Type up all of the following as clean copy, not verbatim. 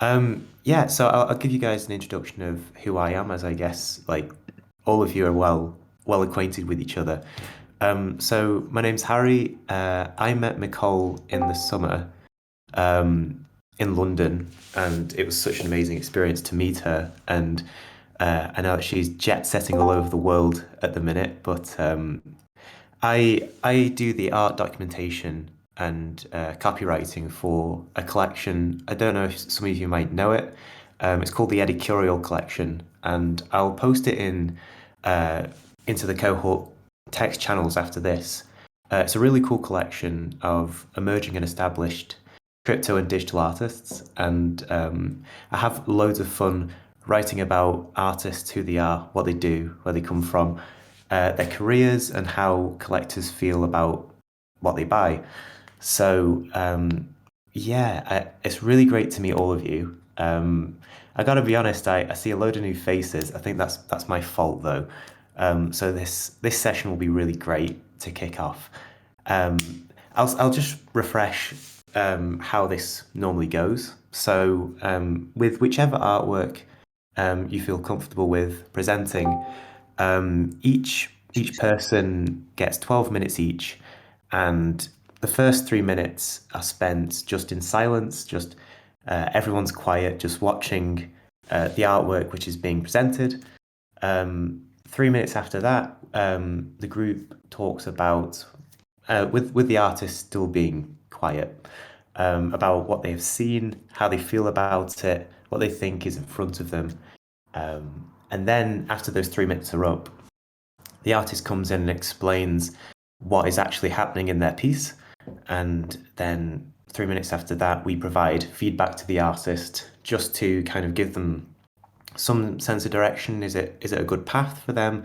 Yeah, so I'll give you guys an introduction of who I am, as I guess like all of you are well acquainted with each other. So my name's Harry. I met Nicole in the summer in London, and it was such an amazing experience to meet her. And I know that she's jet setting all over the world at the minute, but I do the art documentation and copywriting for a collection. I don't know if some of you might know it. It's called the Edicurial Collection, and I'll post it in uh, into the cohort text channels after this. It's a really cool collection of emerging and established crypto and digital artists, and I have loads of fun writing about artists, who they are, what they do, where they come from, their careers, and how collectors feel about what they buy. So yeah, it's really great to meet all of you. I gotta be honest, I see a load of new faces. I think that's my fault though. So this session will be really great to kick off. Um, I'll just refresh how this normally goes. So with whichever artwork you feel comfortable with presenting, each person gets 12 minutes each, and the first 3 minutes are spent just in silence, just everyone's quiet, just watching the artwork which is being presented. 3 minutes after that, the group talks about, with the artist still being quiet, about what they've seen, how they feel about it, what they think is in front of them. And then after those 3 minutes are up, the artist comes in and explains what is actually happening in their piece. And then 3 minutes after that, we provide feedback to the artist just to kind of give them some sense of direction. Is it a good path for them?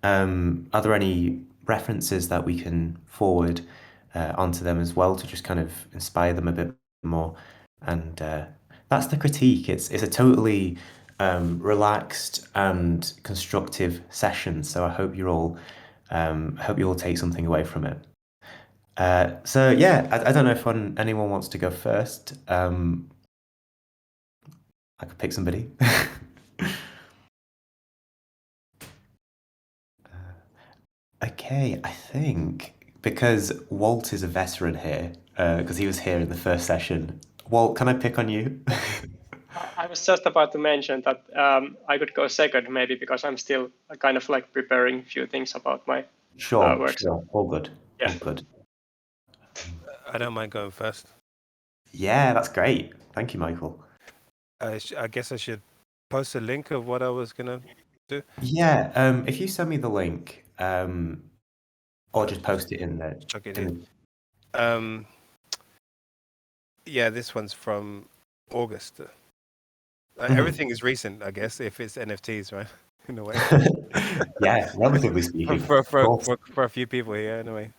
Are there any references that we can forward onto them as well to just kind of inspire them a bit more? And that's the critique. It's a totally relaxed and constructive session. So I hope you all take something away from it. So yeah, I don't know if anyone wants to go first. I could pick somebody. Okay, I think because Walt is a veteran here, because he was here in the first session. Walt, can I pick on you? I was just about to mention that I could go second maybe because I'm still kind of like preparing a few things about my Sure, works. sure. All good. Yeah. All good. I don't mind going first. Yeah, that's great. Thank you, Michael. I guess I should post a link of what I was gonna do. Yeah, if you send me the link, or just post it in the Chuck it in in. the Yeah, this one's from August. Mhm. Everything is recent, I guess, if it's NFTs, right? In a way. Yeah, relatively speaking. for, Of for, course. for, for a few people here, anyway.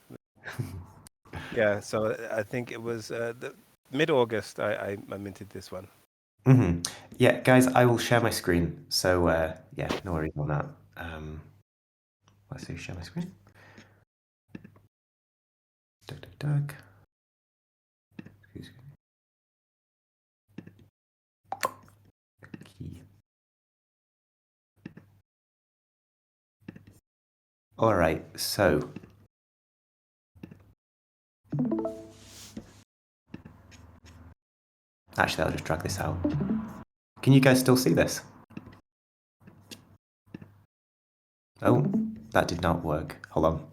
Yeah, so I think it was mid-August I minted this one. Hmm. Yeah, guys, I will share my screen. So yeah, no worries on that. Let's see, share my screen. Duck, duck, duck. Excuse me. All right, so actually, I'll just drag this out. Can you guys still see this? Oh, that did not work. Hold on.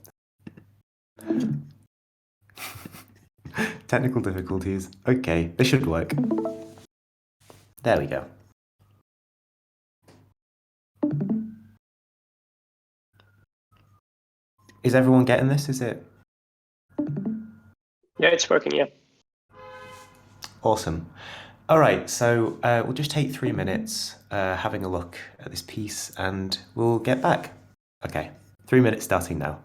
Technical difficulties. Okay, this should work. There we go. Is everyone getting this? Is it Yeah, it's working. Yeah. awesome? All right, so we'll just take 3 minutes having a look at this piece and we'll get back. Okay, 3 minutes starting now.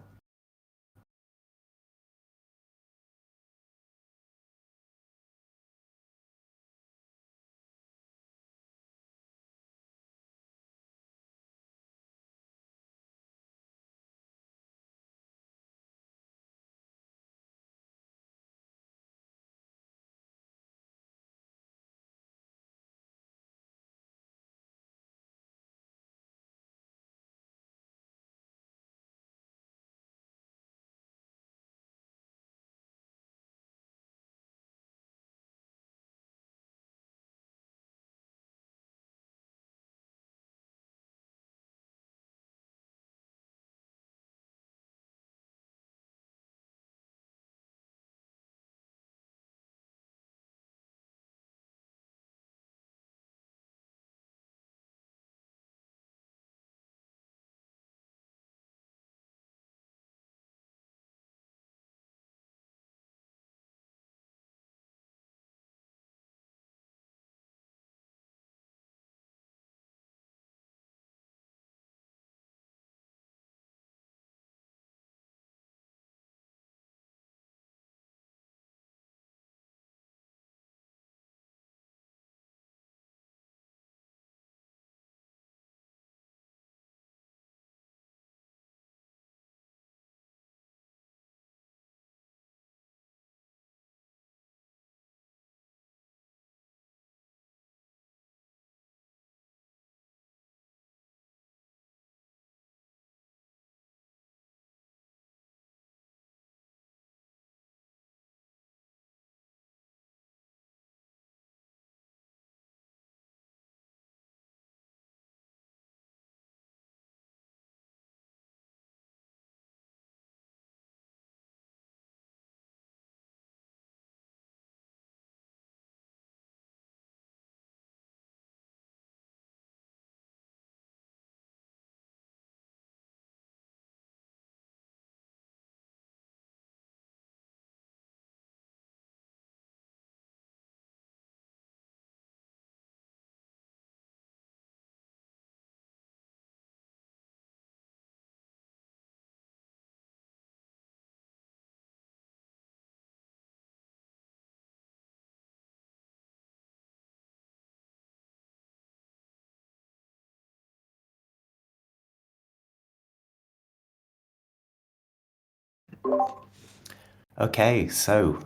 Okay, so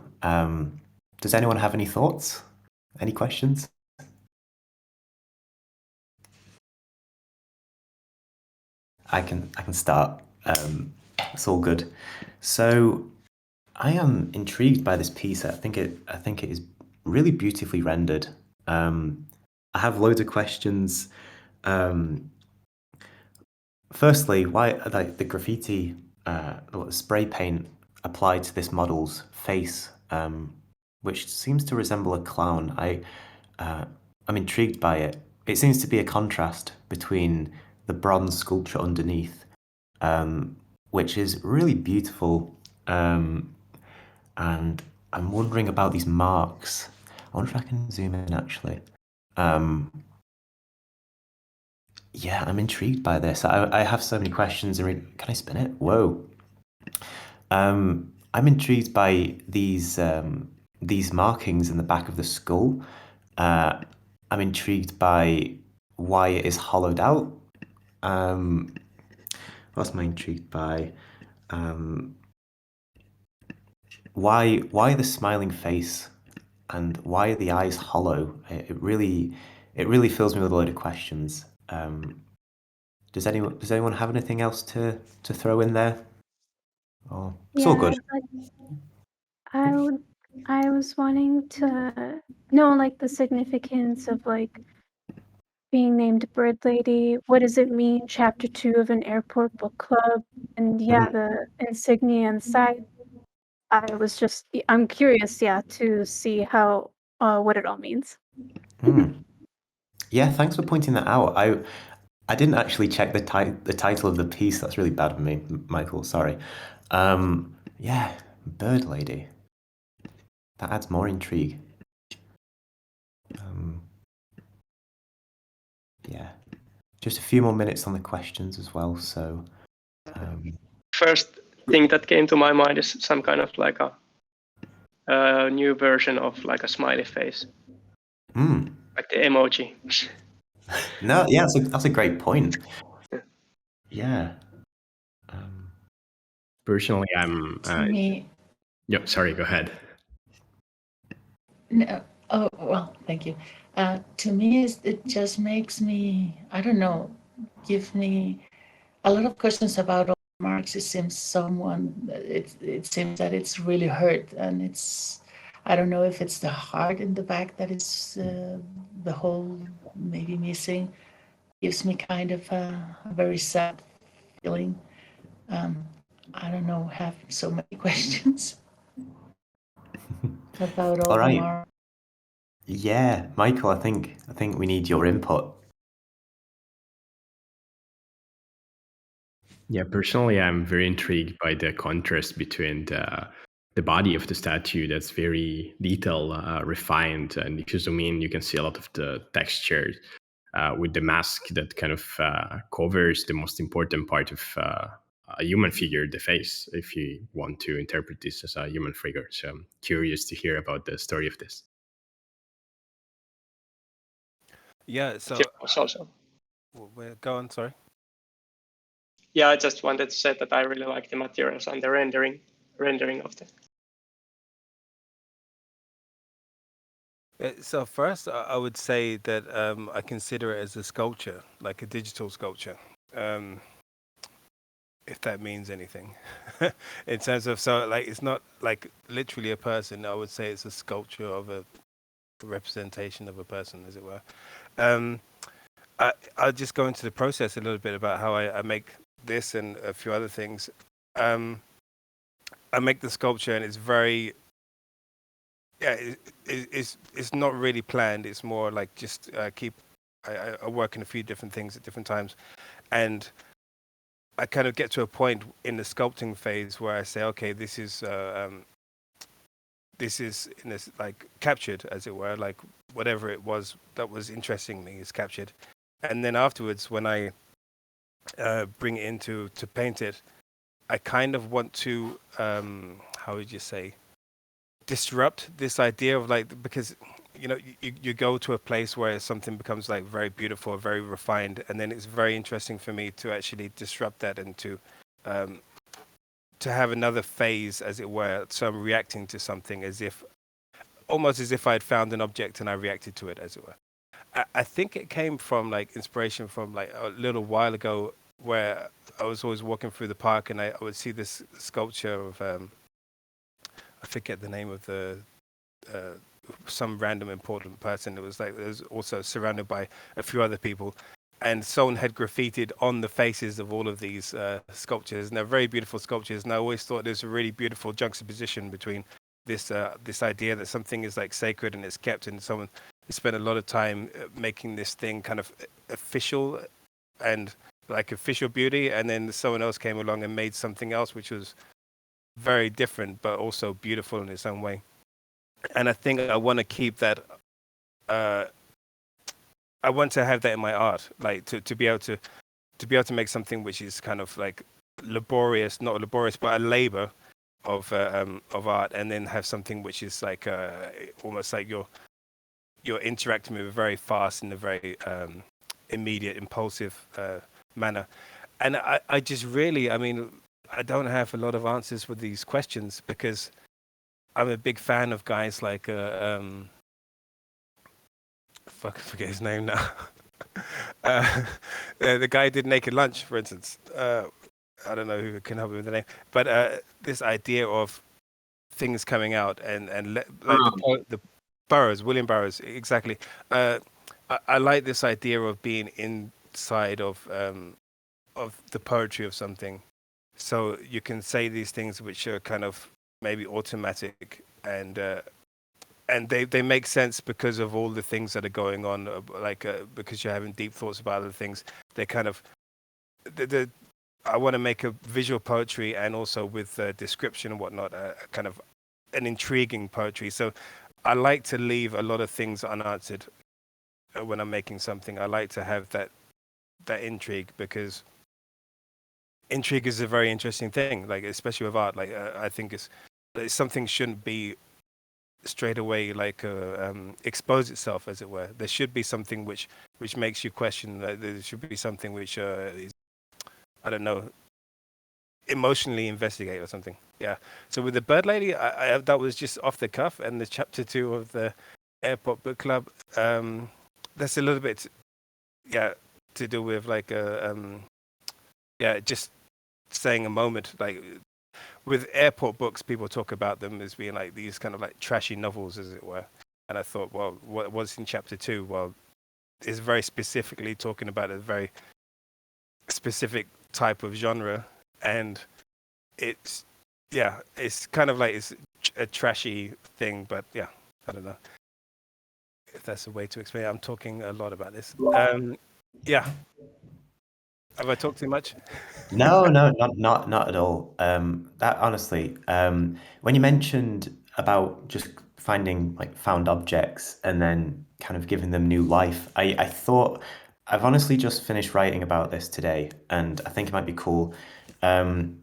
does anyone have any thoughts? Any questions? I can start. It's all good. So I am intrigued by this piece. I think it is really beautifully rendered. I have loads of questions. Um, Firstly, why like the graffiti, the spray paint applied to this model's face, which seems to resemble a clown. I'm intrigued by it. It seems to be a contrast between the bronze sculpture underneath, which is really beautiful. And I'm wondering about these marks. I wonder if I can zoom in actually. Um, yeah, I'm intrigued by this. I have so many questions. Can I spin it? Whoa. I'm intrigued by these markings in the back of the skull. I'm intrigued by why it is hollowed out. Um, what am I intrigued by? Um, why the smiling face and why are the eyes hollow? It really fills me with a load of questions. Does anyone have anything else to throw in there? Oh, it's all Yeah, good. I was wanting to know like the significance of like being named Bird Lady. What does it mean? Chapter 2 of an airport book club, and yeah, the insignia inside. I'm curious, yeah, to see how what it all means. Yeah, thanks for pointing that out. I didn't actually check the title of the piece. That's really bad of me, Michael. Sorry. Yeah, Bird Lady. That adds more intrigue. Yeah, just a few more minutes on the questions as well. So, First thing that came to my mind is some kind of like a new version of like a smiley face, like the emoji. no, yeah, that's a great point. Yeah. Personally, I'm. To me, Yeah, sorry, go ahead. no, oh, well, thank you. To me, it just makes me, I don't know, give me a lot of questions about marks. It seems it seems that it's really hurt, and I don't know if it's the heart in the back that is the whole maybe missing. Gives me kind of a very sad feeling. I don't know, have so many questions about all All the right. marks. Yeah, Michael, I think we need your input. Yeah, personally, I'm very intrigued by the contrast between the body of the statue that's very detail refined, and if you zoom in, you can see a lot of the texture with the mask that kind of covers the most important part of a human figure, the face, if you want to interpret this as a human figure. So I'm curious to hear about the story of this. Yeah. So Also. go on. Sorry. Yeah, I just wanted to say that I really like the materials and the rendering of the. So first, I would say that I consider it as a sculpture, like a digital sculpture, if that means anything. In terms of, so like it's not like literally a person. I would say it's a sculpture of a representation of a person, as it were. I'll just go into the process a little bit about how I make this and a few other things. I make the sculpture, and it's very, yeah, it's not really planned. It's more like just I work in a few different things at different times, and I kind of get to a point in the sculpting phase where I say, okay, this is in this like captured, as it were, like whatever it was that was interesting me is captured, and then afterwards when I bring it into to paint it, I kind of want to how would you say, disrupt this idea of like, because you go to a place where something becomes like very beautiful, very refined, and then it's very interesting for me to actually disrupt that and to to have another phase, as it were. So I'm reacting to something almost as if I had found an object and I reacted to it, as it were. I think it came from like inspiration from like a little while ago, where I was always walking through the park and I would see this sculpture of I forget the name of the some random important person. It was also surrounded by a few other people, and someone had graffitied on the faces of all of these sculptures, and they're very beautiful sculptures. And I always thought there's a really beautiful juxtaposition between this idea that something is like sacred and it's kept, and someone spent a lot of time making this thing kind of official and like official beauty, and then someone else came along and made something else which was very different but also beautiful in its own way. And I think I want to keep that. I want to have that in my art, like to be able to make something which is kind of like laborious, not laborious, but a labor of art, and then have something which is like almost like you're interacting with very fast in a very immediate, impulsive manner. And I just really, I mean, I don't have a lot of answers for these questions, because I'm a big fan of guys like I forget his name now. The guy who did Naked Lunch, for instance. I don't know who can help me with the name, but this idea of things coming out and the Burroughs, William Burroughs, exactly. I like this idea of being inside of the poetry of something, so you can say these things which are kind of maybe automatic, and they make sense because of all the things that are going on, because you're having deep thoughts about other things. They kind of I want to make a visual poetry, and also with description and whatnot, kind of an intriguing poetry. So I like to leave a lot of things unanswered when I'm making something. I like to have that intrigue, because intrigue is a very interesting thing, like especially with art. Like I think it's something shouldn't be straight away like expose itself, as it were. There should be something which makes you question. There should be something which is, I don't know, emotionally investigate or something. Yeah. So with the Bird Lady, I that was just off the cuff, and the chapter 2 of the Airport Book Club, that's a little bit, to do with like just saying a moment. Like with airport books, people talk about them as being like these kind of like trashy novels, as it were. And I thought, well, what was in chapter 2? Well, it's very specifically talking about a very specific type of genre, and it's kind of like it's a trashy thing, but I don't know if that's a way to explain it. I'm talking a lot about this. Have I talked too much? No, not at all. That honestly, when you mentioned about just finding like found objects and then kind of giving them new life, I thought I've honestly just finished writing about this today, and I think it might be cool. I'm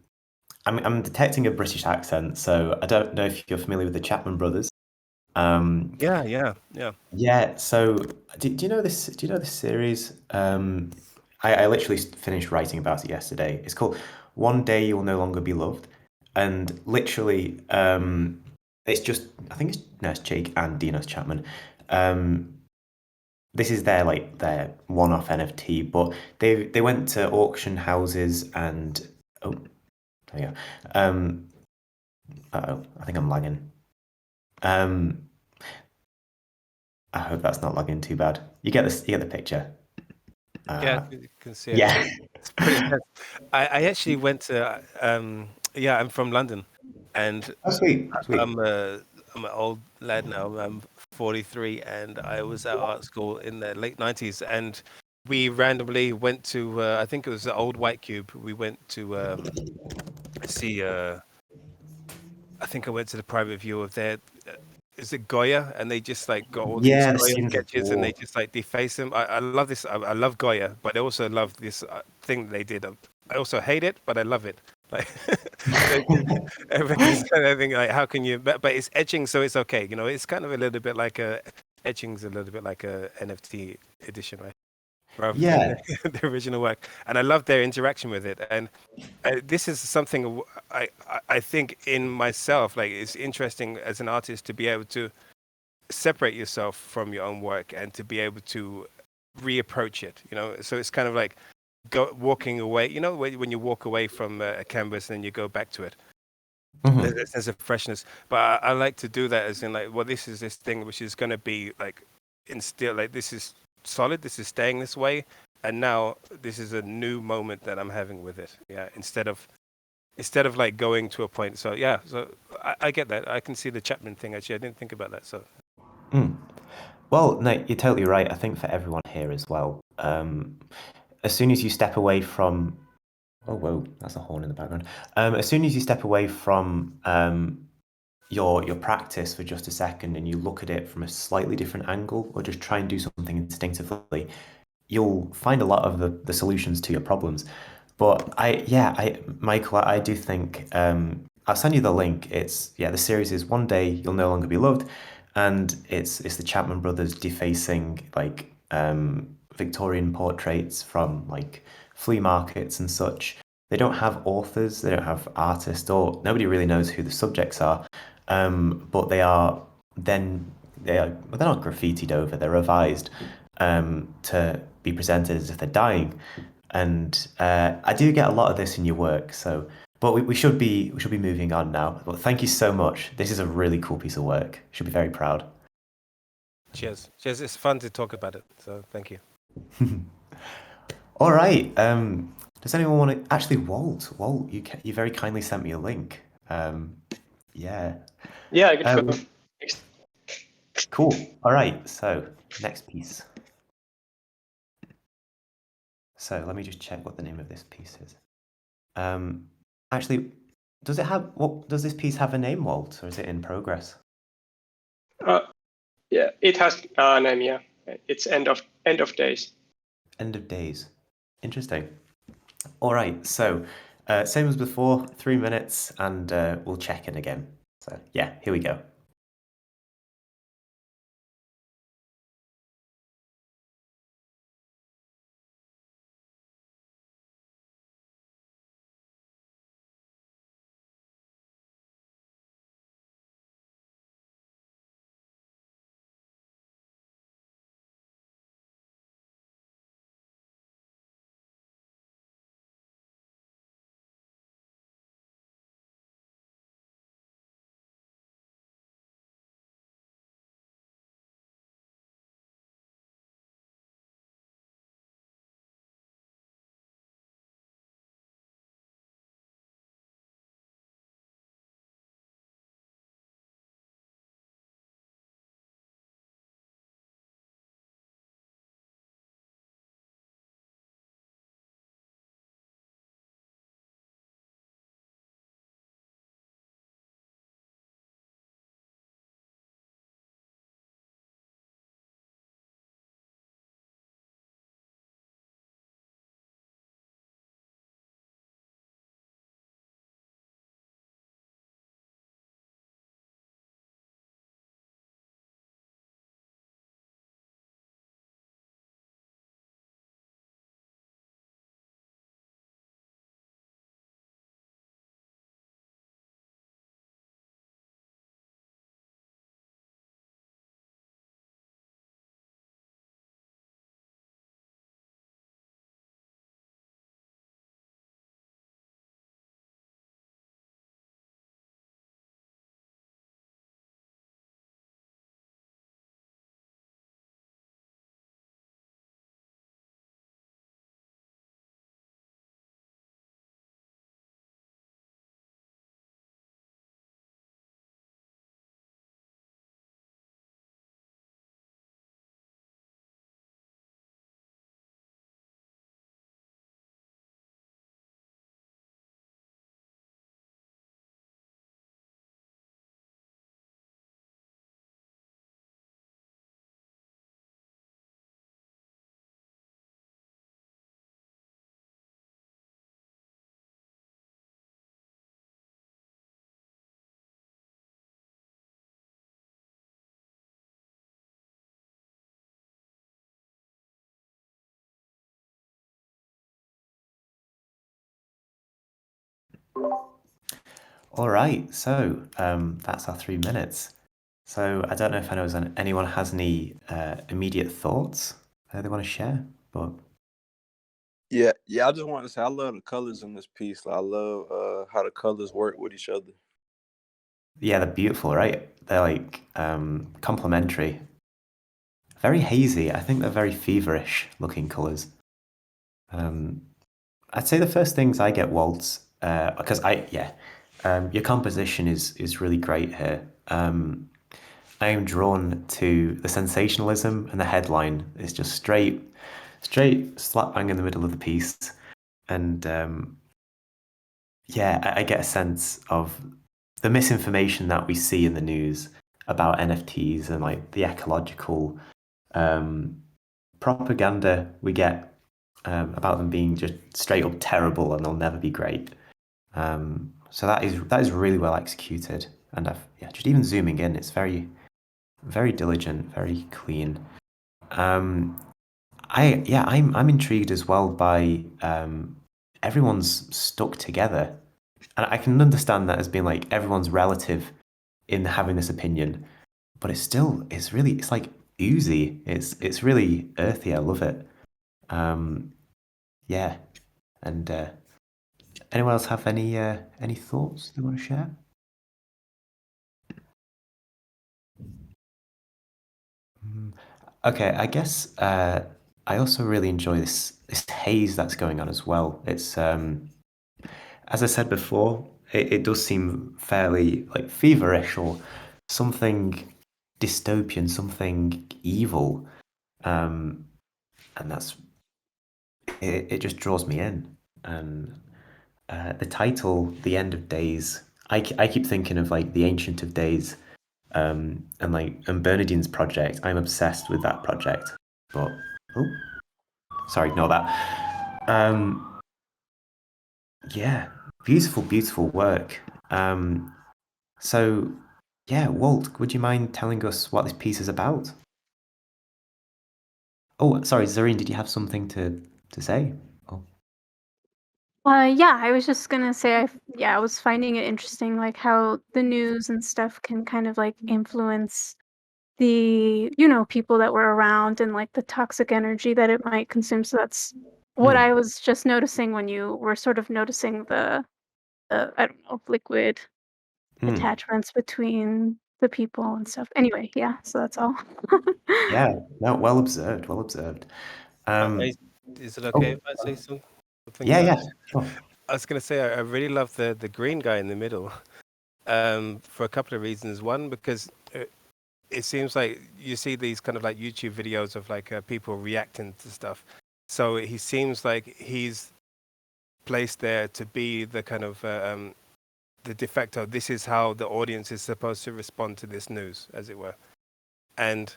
detecting a British accent, so I don't know if you're familiar with the Chapman brothers. Yeah. So do you know this? Do you know this series? I literally finished writing about it yesterday. It's called One Day You Will No Longer Be Loved, and literally, it's just I think it's Jake and Dinos Chapman. This is their one-off NFT, but they went to auction houses and there you go. I think I'm lagging. I hope that's not lagging too bad. You get the picture. You can see it. Yeah. It's pretty intense. I actually went to I'm from London, and Sweet. I'm an old lad now. I'm 43, and I was at art school in the late 90s, and we randomly went to I think it was the old White Cube. We went to see I think I went to the private view of their is it Goya, and they just like got all these Goya sketches and they just like deface them. I love this. I love Goya, but I also love this thing that they did. I also hate it, but I love it. Like everything's kind of thing. Like how can you? But it's etching, so it's okay. You know, it's kind of a little bit like etching's a little bit like a NFT edition, right? rather Yeah. than the original work. And I love their interaction with it. And this is something I think in myself, like it's interesting as an artist to be able to separate yourself from your own work and to be able to reapproach it, you know. So it's kind of like walking away, you know, when you walk away from a canvas and then you go back to it. There's a sense of freshness, but I like to do that as in like, well, this is this thing which is going to be like instill, like this is solid, this is staying this way, and now this is a new moment that I'm having with it. Yeah, instead of like going to a point. So yeah, so I get that. I can see the Chapman thing actually. I didn't think about that. So Well, no, you're totally right. I think for everyone here as well, as soon as you step away from, oh whoa, that's a horn in the background. As soon as you step away from your practice for just a second and you look at it from a slightly different angle, or just try and do something instinctively, you'll find a lot of the solutions to your problems. But Michael, I do think I'll send you the link. It's the series is One Day You'll No Longer Be Loved, and it's the Chapman brothers defacing like Victorian portraits from like flea markets and such. They don't have authors, they don't have artists, or nobody really knows who the subjects are. But they're not graffitied over, they're revised to be presented as if they're dying. And I do get a lot of this in your work, so but we should be moving on now. But thank you so much. This is a really cool piece of work. Should be very proud. cheers. It's fun to talk about it. So thank you. All right. Does anyone want to actually Walt? You very kindly sent me a link. Yeah. Yeah, I could go. Cool. All right. So next piece. So let me just check what the name of this piece is. Actually, does this piece have a name, Walt, or is it in progress? Yeah, it has a name. Yeah, it's end of days. End of days. Interesting. All right. So same as before, 3 minutes, and we'll check in again. So yeah, here we go. All right, so that's our 3 minutes. So I don't know if anyone has any immediate thoughts they want to share, but Yeah. I just wanted to say I love the colors in this piece. I love how the colors work with each other. yeah, they're beautiful, right? They're like complementary, very hazy. I think they're very feverish looking colors. I'd say the first things I get, Waltz, because your composition is really great here. I am drawn to the sensationalism, and the headline is just straight slap bang in the middle of the piece, and I get a sense of the misinformation that we see in the news about NFTs and like the ecological propaganda we get about them being just straight up terrible and they'll never be great. So that is really well executed, and just even zooming in, it's very, very diligent, very clean. I'm intrigued as well by everyone's stuck together, and I can understand that as being like everyone's relative in having this opinion, but it's like oozy. It's really earthy. I love it. Yeah, and anyone else have any thoughts they want to share? Okay, I guess I also really enjoy this haze that's going on as well. It's as I said before, it does seem fairly like feverish or something dystopian, something evil, and that's it. It just draws me in, and the title, "The End of Days." I keep thinking of like the Ancient of Days, and Bernardine's project. I'm obsessed with that project. But sorry, ignore that. Yeah, beautiful work. So yeah, Walt, would you mind telling us what this piece is about? Oh, sorry, Zareen, did you have something to say? Oh. Yeah, I was just gonna say, I was finding it interesting, like how the news and stuff can kind of like influence the, people that were around and like the toxic energy that it might consume. So that's what I was just noticing when you were sort of noticing the I don't know, liquid attachments between the people and stuff. Anyway, yeah, so that's all. Yeah, no, well observed, well observed. Is it okay if I say something? Yeah, sure. I was going to say I really love the green guy in the middle for a couple of reasons. One, because it seems like you see these kind of like YouTube videos of like people reacting to stuff. So he seems like he's placed there to be the kind of the de facto. This is how the audience is supposed to respond to this news, as it were. And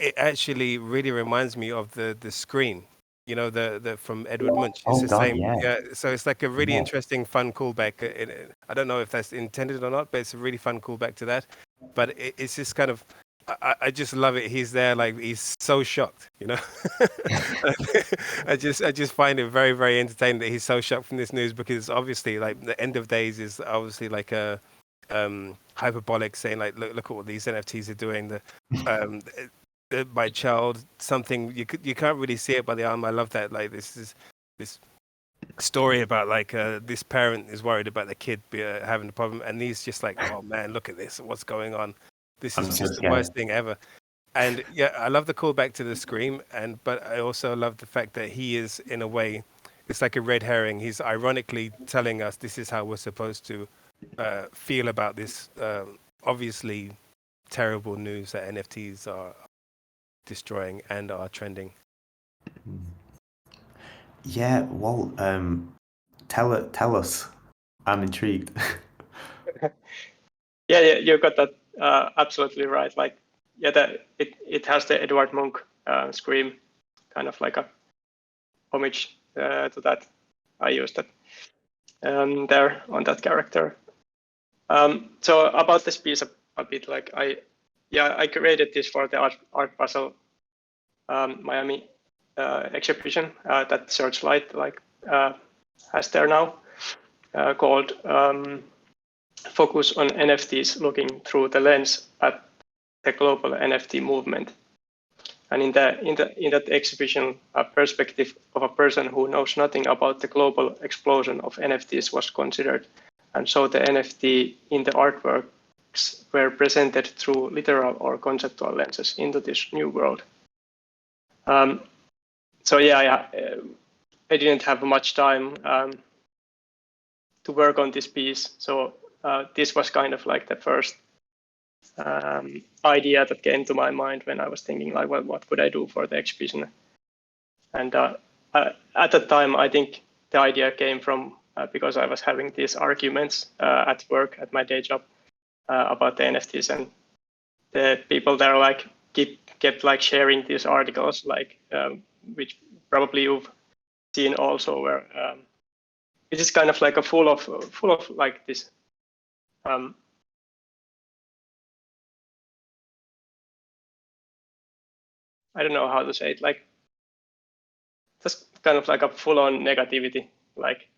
it actually really reminds me of the Scream, the from Edward Munch. It's Oh the God, same. yeah. Yeah. So it's like a really Yeah. interesting, fun callback. I don't know if that's intended or not, but it's a really fun callback to that. But it's just kind of, I just love it. He's there, like he's so shocked, I just find it very, very entertaining that he's so shocked from this news, because obviously, like the End of Days is obviously like a hyperbolic, saying like, look at what these NFTs are doing. My child, something you can't really see it by the arm. I love that. Like this story about like this parent is worried about the kid having a problem, and he's just like, oh man, look at this, what's going on? This is just the worst thing ever. And yeah, I love the callback to the Scream, but I also love the fact that he is, in a way, it's like a red herring. He's ironically telling us this is how we're supposed to feel about this obviously terrible news that NFTs are destroying and are trending. Yeah, Walt, tell us. I'm intrigued. Yeah, you got that absolutely right. Like, yeah, it has the Edward Munch Scream, kind of like a homage to that. I used that there on that character. So about this piece a bit, like I created this for the Art Basel Miami exhibition that Searchlight has there now, called Focus on NFTs, looking through the lens at the global NFT movement. And in that exhibition, a perspective of a person who knows nothing about the global explosion of NFTs was considered. And so the NFT in the artworks were presented through literal or conceptual lenses into this new world. So yeah, I didn't have much time to work on this piece. So this was kind of like the first idea that came to my mind when I was thinking like, well, what could I do for the exhibition? And at the time, I think the idea came from because I was having these arguments at work, at my day job, about the NFTs, and the people there like kept like sharing these articles, like which probably you've seen also, where it is kind of like a full of like this. I don't know how to say it, like just kind of like a full-on negativity. Like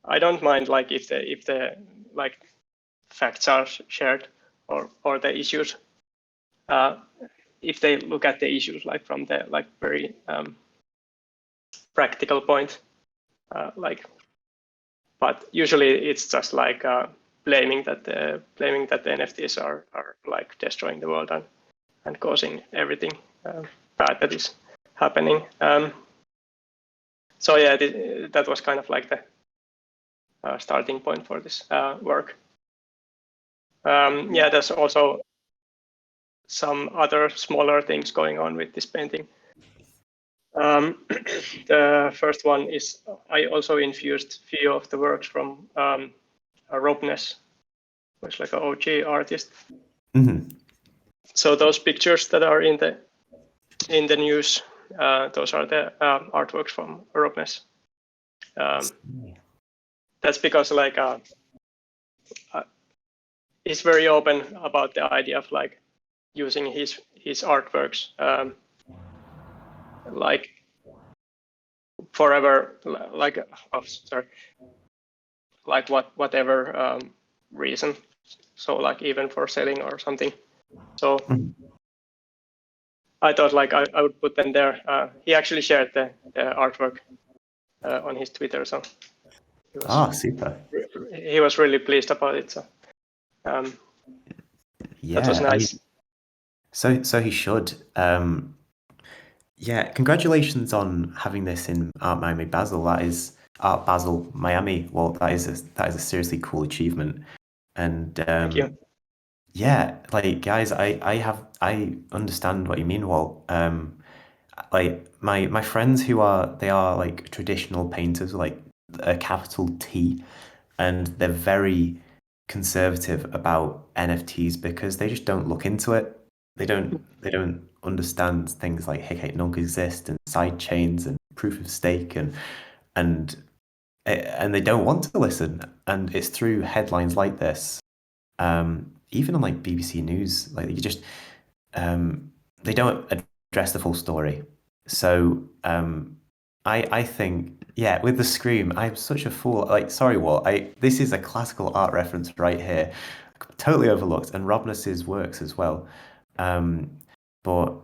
I don't mind like if the like facts are shared or the issues, if they look at the issues like from the like very practical point, like. But usually it's just like blaming that the NFTs are like destroying the world and causing everything bad that is happening. So yeah, that was kind of like the starting point for this work. Yeah, there's also some other smaller things going on with this painting. The first one is I also infused a few of the works from Robness, who's like an OG artist. Mm-hmm. So those pictures that are in the news, those are the artworks from Robness. That's because like he's very open about the idea of like using his artworks like forever, like like whatever reason. So like even for selling or something. So I thought like I would put them there. He actually shared the artwork on his Twitter, so super. He was really pleased about it. So yeah, that was nice. So he should. Yeah, congratulations on having this in Art Miami Basel. That is Art Basel Miami. Well, that is a seriously cool achievement. And Thank you. yeah, like guys, I understand what you mean, Walt. Like my friends who are like traditional painters, like a capital T, and they're very conservative about NFTs because they just don't look into it. They don't understand things like Hic Nunc exist and side chains and proof of stake and they don't want to listen. And it's through headlines like this, even on like BBC News, like you just they don't address the full story. So I think, yeah, with the Scream, I'm such a fool. Like, sorry, Walt, this is a classical art reference right here, totally overlooked, and Robness's works as well. But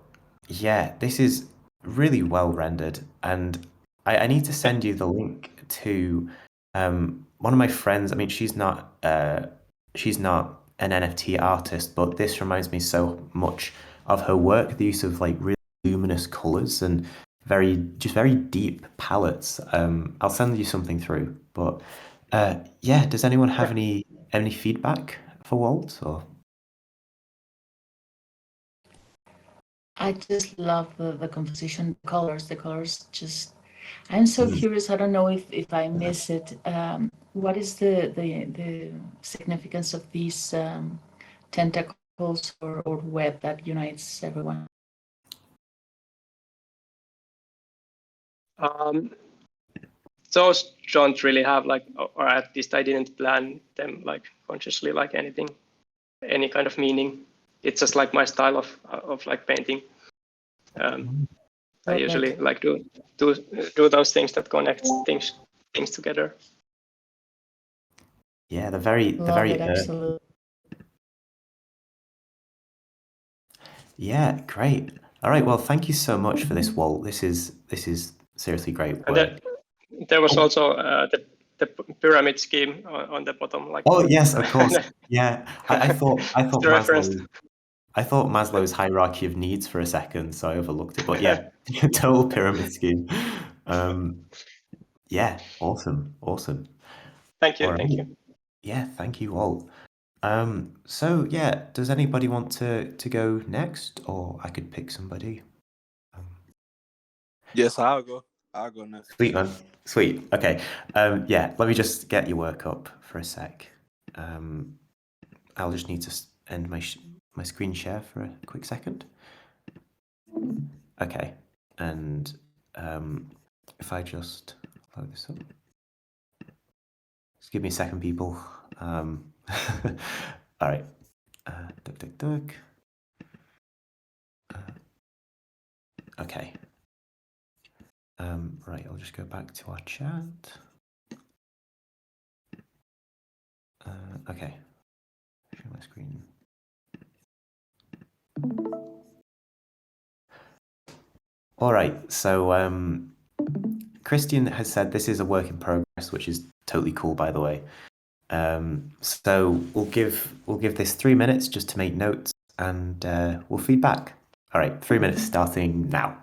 yeah, this is really well rendered, and I need to send you the link to one of my friends. I mean, she's not an NFT artist, but this reminds me so much of her work. The use of like really luminous colors and very deep palettes. I'll send you something through. But yeah, does anyone have any feedback for Walt or? I just love the composition, the colors just, I'm so curious, I don't know if I miss it. What is the significance of these tentacles or web that unites everyone? Those don't really have like, or at least I didn't plan them like consciously, like any kind of meaning. It's just like my style of like painting. I usually like do those things that connect things together. Yeah, they're very Love it, absolutely. yeah, great. All right, well, thank you so much for this, Walt. This is seriously great And work. there was Oh. also the pyramid scheme on the bottom. Like, Oh yes, of course. Yeah, I thought the reference. Maslow's hierarchy of needs for a second, so I overlooked it. But yeah, total pyramid scheme. Yeah, awesome. Thank you. All Thank right. you. Yeah, thank you, Walt. So yeah, does anybody want to go next, or I could pick somebody? Yes, I'll go. I'll go next. Sweet man, sweet. Okay. Yeah, let me just get your work up for a sec. I'll just need to end my screen share for a quick second. Okay, and if I just load this up, just give me a second, people. All right. Duck. Okay. Right, I'll just go back to our chat. Okay. Share my screen. All right. So Christian has said this is a work in progress, which is totally cool, by the way. So we'll give this 3 minutes just to make notes, and we'll feed back. All right, 3 minutes starting now.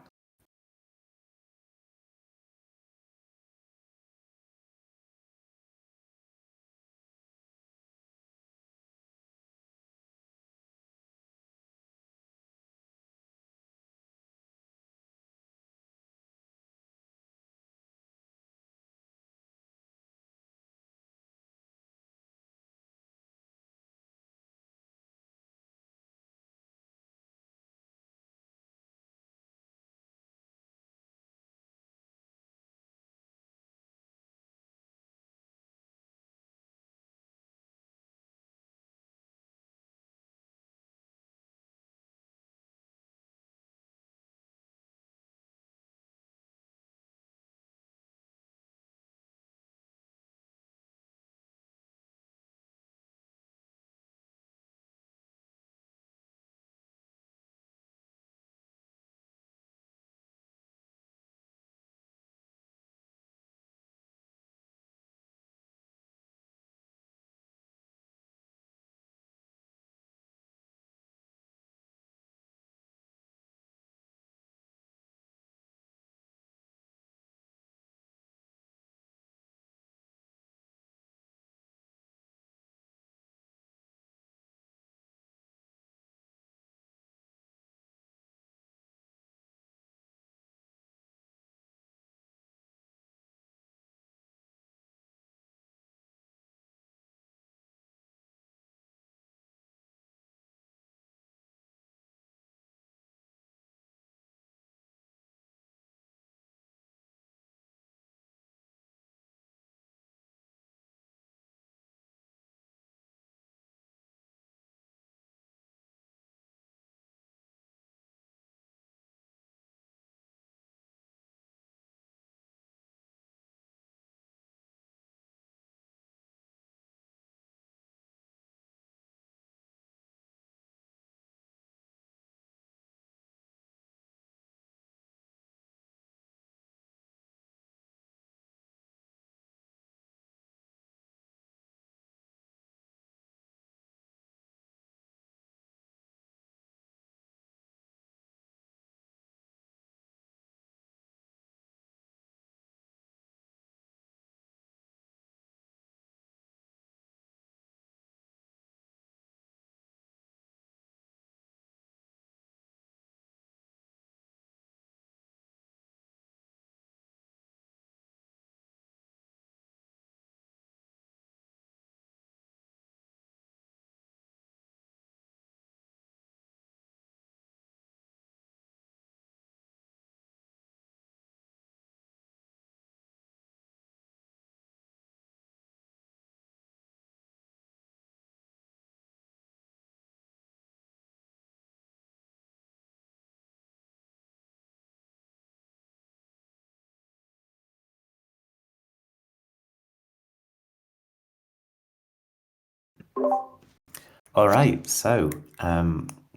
All right. So,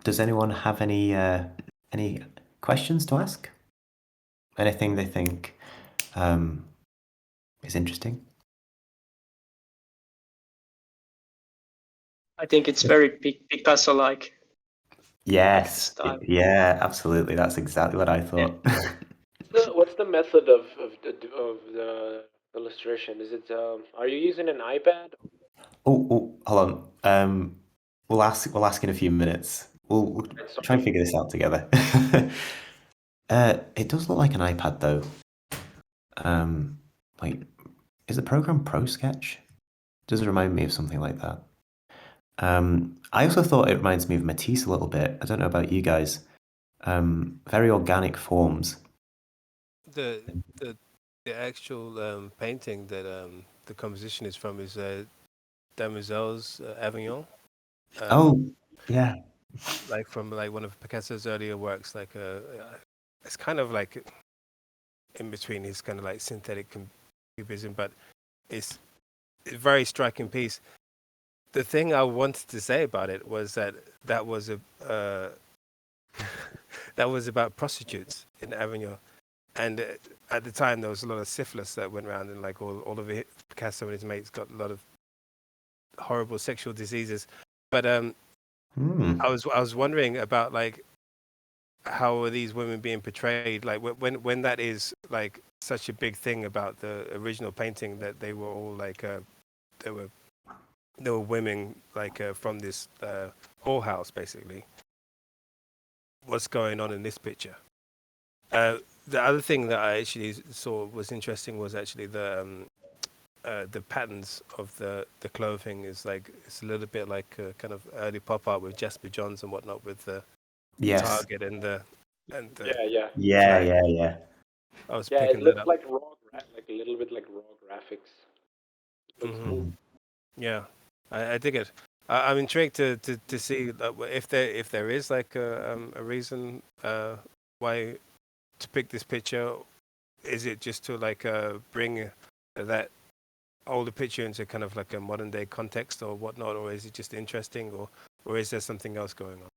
does anyone have any questions to ask? Anything they think is interesting? I think it's very Picasso-like. Yes. Style. Yeah, absolutely. That's exactly what I thought. What's the method of the illustration? Is it are you using an iPad? Oh, hold on. We'll ask in a few minutes. We'll try and figure this out together. It does look like an iPad though. Like, is the program Pro Sketch? Does remind me of something like that. I also thought it reminds me of Matisse a little bit. I don't know about you guys. Very organic forms. The actual painting that the composition is from is Damoiselle's Avignon. Oh, yeah. Like from like one of Picasso's earlier works. Like it's kind of like in between his kind of like synthetic cubism, but it's a very striking piece. The thing I wanted to say about it was that was a that was about prostitutes in Avignon, and at the time there was a lot of syphilis that went around, and like all of it, Picasso and his mates got a lot of horrible sexual diseases. But I was wondering about like how are these women being portrayed? Like when that is like such a big thing about the original painting, that they were all like they were women like from this whorehouse basically. What's going on in this picture? The other thing that I actually saw was interesting was actually the patterns of the clothing is like it's a little bit like a kind of early pop art with Jasper Johns and whatnot with the target and the yeah. I was Yeah, it picking that looks up. like like a little bit like raw graphics. Looks cool. Yeah, I dig it. I'm intrigued to see if there is like a reason why to pick this picture. Is it just to like bring that older picture into kind of like a modern day context or whatnot, or is it just interesting, or is there something else going on?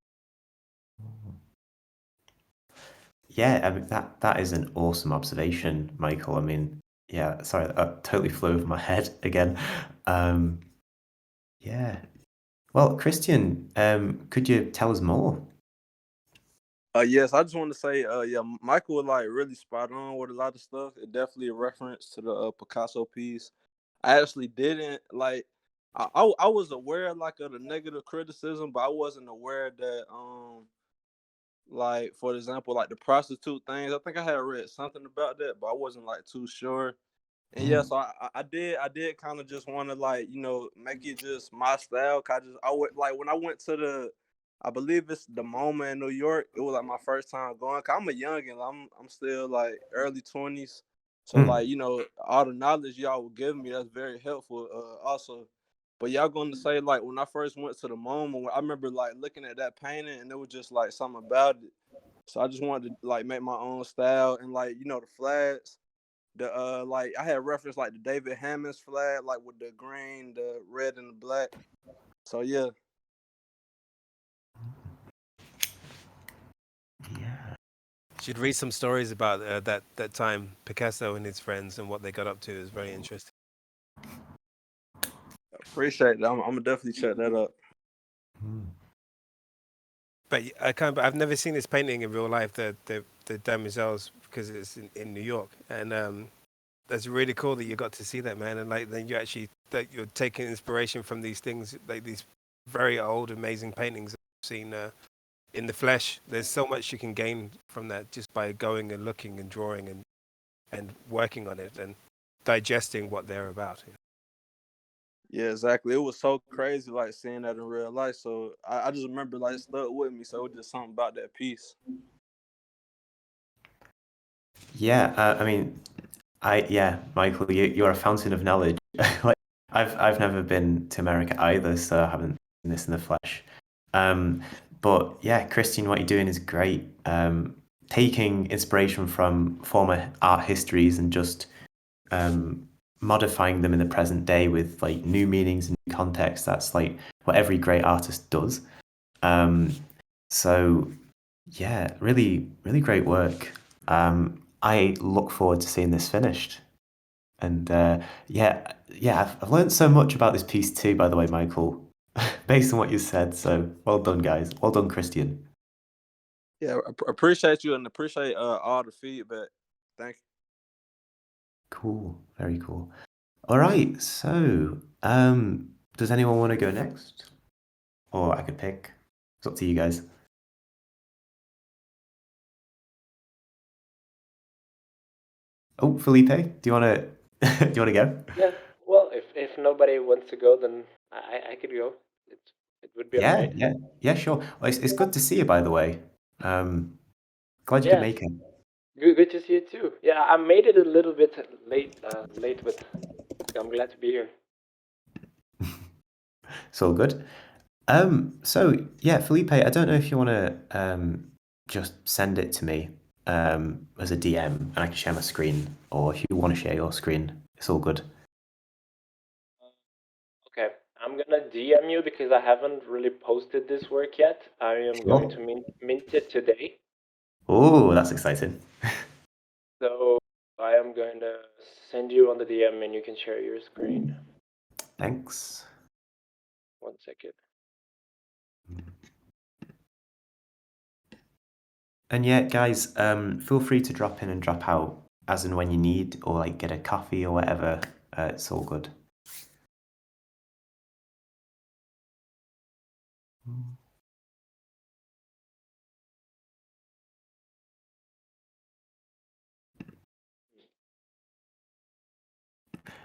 Yeah, I mean that is an awesome observation, Michael. I mean, yeah, sorry, that totally flew over my head again. Yeah. Well, Christian, could you tell us more? Yes, I just want to say, yeah, Michael was like really spot on with a lot of stuff. It definitely a reference to the Picasso piece. I actually didn't like. I was aware like of the negative criticism, but I wasn't aware that like for example like the prostitute things. I think I had read something about that, but I wasn't like too sure. And yeah, so I did kind of just want to like make it just my style. Cause I would like when I went to I believe it's the MoMA in New York. It was like my first time going. Cause I'm a youngin'. I'm still like early 20s. So like all the knowledge y'all were giving me, that's very helpful. Also, but y'all going to say like when I first went to the MoMA, I remember like looking at that painting and it was just like something about it. So I just wanted to like make my own style and like the flags. The like I had reference like the David Hammond's flag, like with the green, the red, and the black. So yeah. Yeah. Should read some stories about that time Picasso and his friends and what they got up to. Is very interesting. Appreciate that. I'm gonna definitely check that out. But I've never seen this painting in real life, the Damoiselles, because it's in New York, and that's really cool that you got to see that, man. And like then you actually that you're taking inspiration from these things, like these very old, amazing paintings that I've seen in the flesh. There's so much you can gain from that just by going and looking and drawing and working on it and digesting what they're about. Yeah, exactly. It was so crazy, like seeing that in real life. So I just remember like it stuck with me. So it was just something about that piece. Yeah, I mean, Michael, you're a fountain of knowledge. Like, I've never been to America either, so I haven't seen this in the flesh. But yeah, Christian, what you're doing is great. Taking inspiration from former art histories and just modifying them in the present day with like new meanings and new context. That's like what every great artist does. So yeah, really, really great work. I look forward to seeing this finished. And yeah, I've learned so much about this piece too, by the way, Michael, based on what you said. So well done, guys. Well done, Christian. Yeah, appreciate you and appreciate all the feedback. Thank you. Cool, very cool. All right, so does anyone want to go next? Or I could pick. It's up to you guys. Oh, Felipe, do you want to do you want to go? Yeah. Well, if nobody wants to go, then I could go. It would be Yeah, alright. yeah, sure. Well, it's good to see you, by the way. Glad you could Yeah. make it. Good to see you too. Yeah, I made it a little bit late, but I'm glad to be here. It's all good. So yeah, Felipe, I don't know if you want to just send it to me as a DM and I can share my screen, or if you want to share your screen, it's all good. Okay, I'm gonna DM you because I haven't really posted this work yet. I am going to mint it today. Oh, that's exciting. So I am going to send you on the DM and you can share your screen. Thanks. 1 second. And yeah, guys, feel free to drop in and drop out as and when you need, or like get a coffee or whatever. It's all good.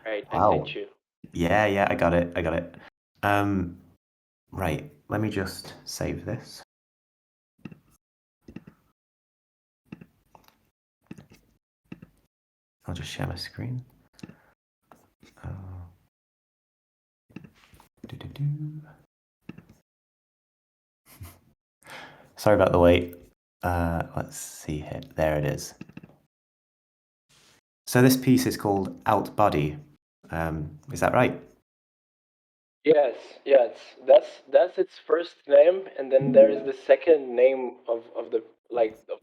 Right, I Wow. sent you. Yeah, I got it. Right, let me just save this. I'll just share my screen. Doo-doo-doo. Sorry about the wait. Let's see here. There it is. So this piece is called Out Body. Is that right? Yes, that's its first name, and then there is the second name of the the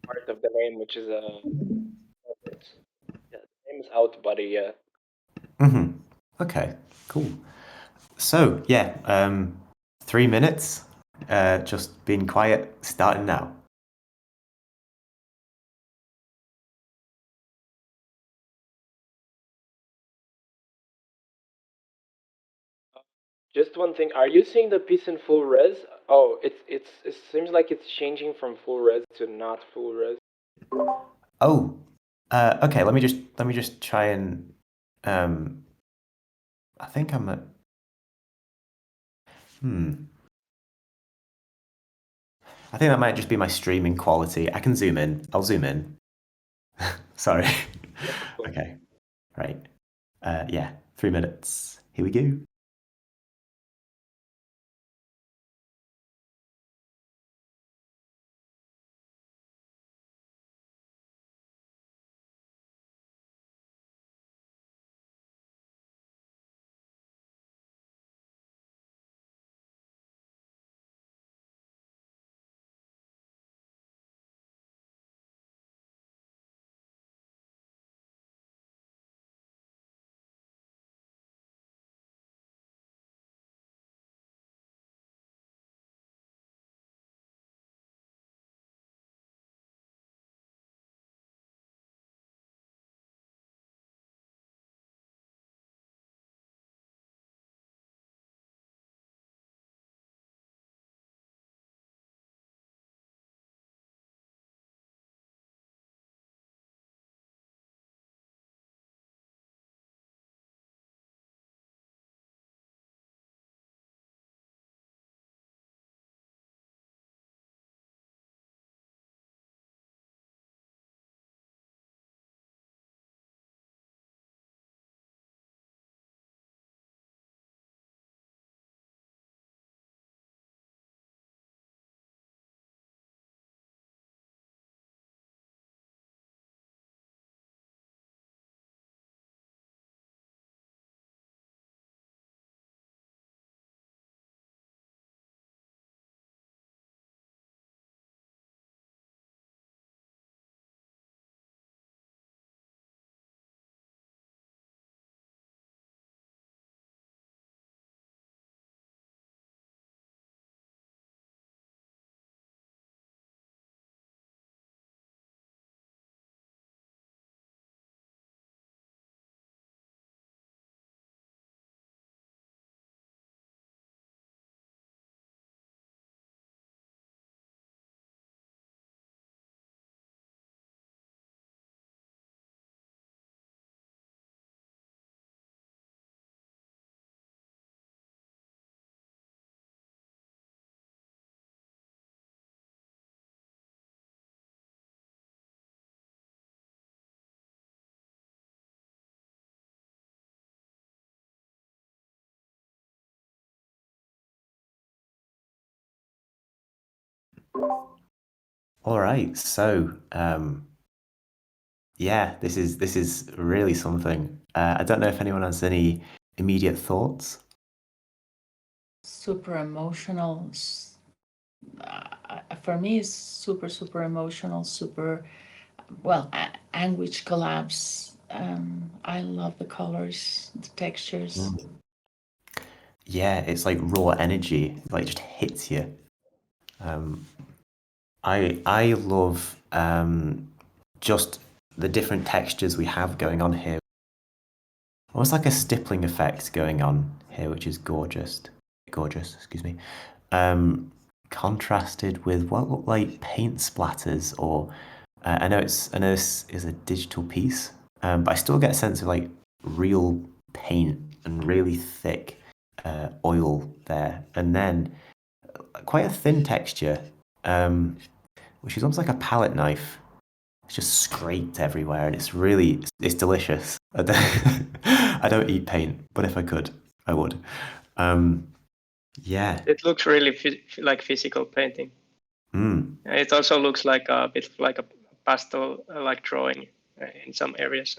part of the name, which is yeah, the name is Out Buddy. Yeah. Mm-hmm. Okay, cool. So yeah, 3 minutes. Just being quiet. Starting now. Just one thing. Are you seeing the piece in full res? Oh, it seems like it's changing from full res to not full res. Oh, okay. Let me just try and. I think I'm at. I think that might just be my streaming quality. I can zoom in. I'll zoom in. Sorry. Yeah, of course. Okay. Right. Yeah. 3 minutes. Here we go. All right, so yeah, this is really something. I don't know if anyone has any immediate thoughts. Super emotional. For me, it's super emotional. Super well, anguish collapse. I love the colors, the textures. Yeah, it's like raw energy, like just hits you. I love just the different textures we have going on here. Almost like a stippling effect going on here, which is gorgeous. Gorgeous, excuse me. Contrasted with what look like paint splatters, or I know this is a digital piece, but I still get a sense of like real paint and really thick oil there, and then quite a thin texture, which is almost like a palette knife. It's just scraped everywhere, and it's delicious. I don't eat paint, but if I could, I would. Yeah. It looks really like physical painting. It also looks like a bit like a pastel like drawing in some areas.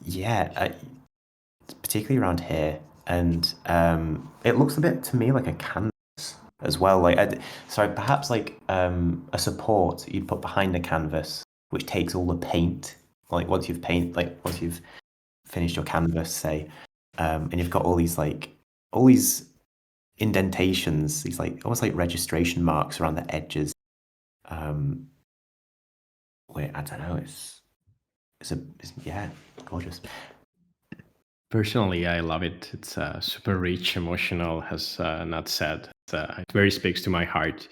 Yeah, particularly around here, and it looks a bit to me like a canvas as well. Like, sorry, perhaps like a support you'd put behind the canvas, which takes all the paint. Like once you've finished your canvas, say, and you've got all these indentations, these like almost like registration marks around the edges. Wait, I don't know. It's yeah, gorgeous. Personally, I love it. It's super rich, emotional, as Nat said. It very speaks to my heart.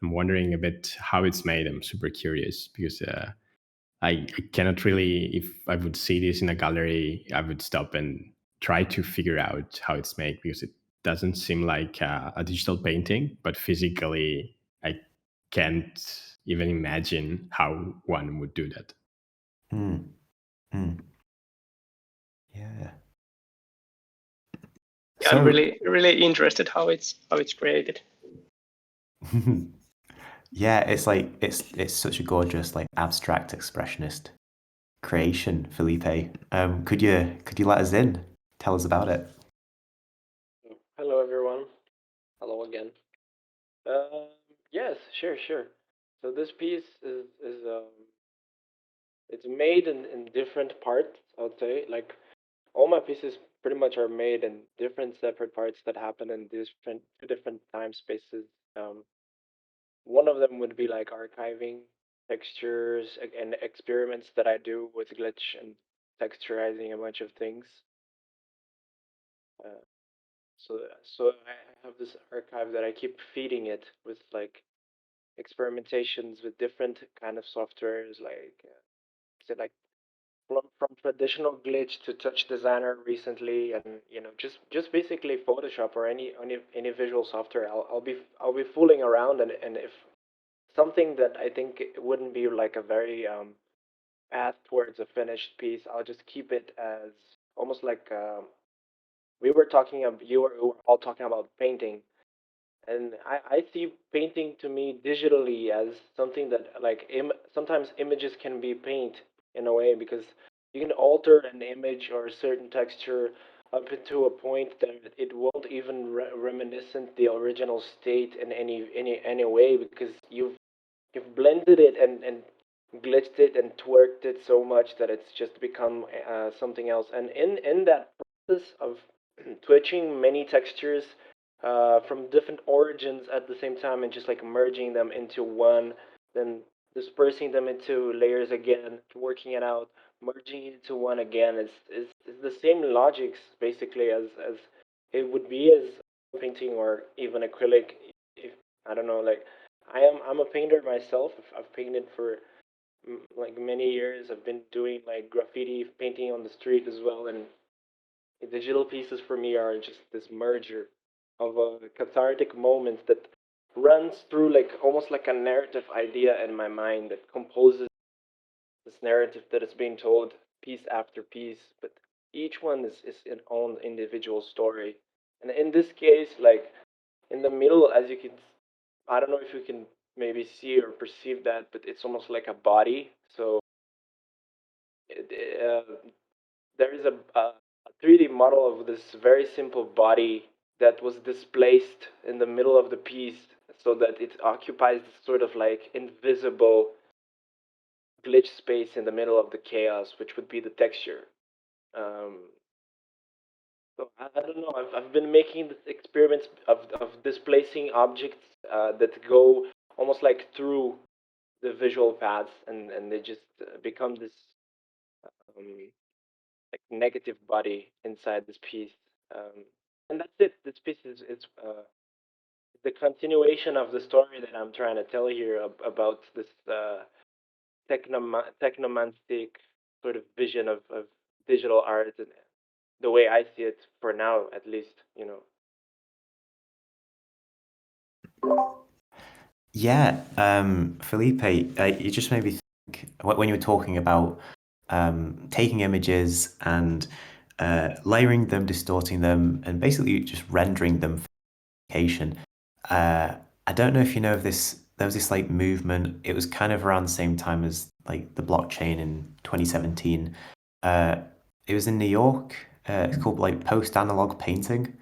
I'm wondering a bit how it's made. I'm super curious because I cannot really, if I would see this in a gallery, I would stop and try to figure out how it's made because it doesn't seem like a digital painting, but physically, I can't even imagine how one would do that. Yeah. Yeah, I'm really interested how it's created. Yeah, it's like it's such a gorgeous like abstract expressionist creation, Felipe. Could you let us in? Tell us about it. Hello, everyone. Hello again. Yes, sure. So this piece is it's made in different parts. I would say, like all my pieces pretty much are made in different separate parts that happen in two different time spaces. Um, One of them would be like archiving textures and experiments that I do with glitch and texturizing a bunch of things. Uh, so I have this archive that I keep feeding it with like experimentations with different kind of softwares, like say like from traditional glitch to touch designer recently, and just basically Photoshop or any visual software. I'll be fooling around, and if something that I think it wouldn't be like a very path towards a finished piece, I'll just keep it as almost like you were all talking about painting, and I see painting to me digitally as something that like sometimes images can be paint in a way because you can alter an image or a certain texture up to a point that it won't even reminiscent the original state in any way because you've blended it and glitched it and twerked it so much that it's just become something else. And in that process of twitching many textures from different origins at the same time and just like merging them into one, then dispersing them into layers again, working it out, merging it into one again is the same logics basically as it would be as painting or even acrylic. If I don't know, like I'm a painter myself. I've painted for like many years. I've been doing like graffiti painting on the street as well, and the digital pieces for me are just this merger of a cathartic moment that runs through like almost like a narrative idea in my mind that composes this narrative that is being told piece after piece, but each one is its own individual story. And in this case, like in the middle, as you can I don't know if you can maybe see or perceive that, but it's almost like a body. So there is a 3D model of this very simple body that was displaced in the middle of the piece so that it occupies this sort of like invisible glitch space in the middle of the chaos, which would be the texture. Um, so I don't know. I've been making this experiments of displacing objects that go almost like through the visual paths, and they just become this um, like negative body inside this piece. And that's it. This piece is the continuation of the story that I'm trying to tell here about this technomantic sort of vision of digital art, and the way I see it for now, at least, you know. Yeah, Felipe, you just made me think when you were talking about taking images and layering them, distorting them, and basically just rendering them for application. I don't know if you know of this. There was this like movement. It was kind of around the same time as like the blockchain in 2017. It was in New York. It's called like post-analog painting.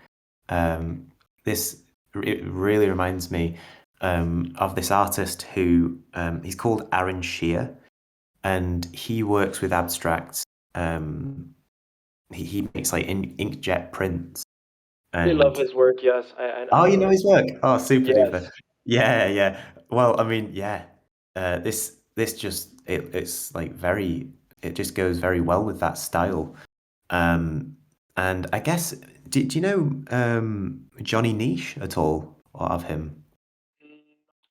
This it really reminds me of this artist who he's called Aaron Shear, and he works with abstracts. He makes like inkjet prints. I really love And his work. Yes, I oh, you know know him. his work. Oh, super duper. Yes. Yeah, yeah. Well, I mean, yeah. This just it's like very. It just goes very well with that style. And I guess do you know Johnny Niche at all or of him?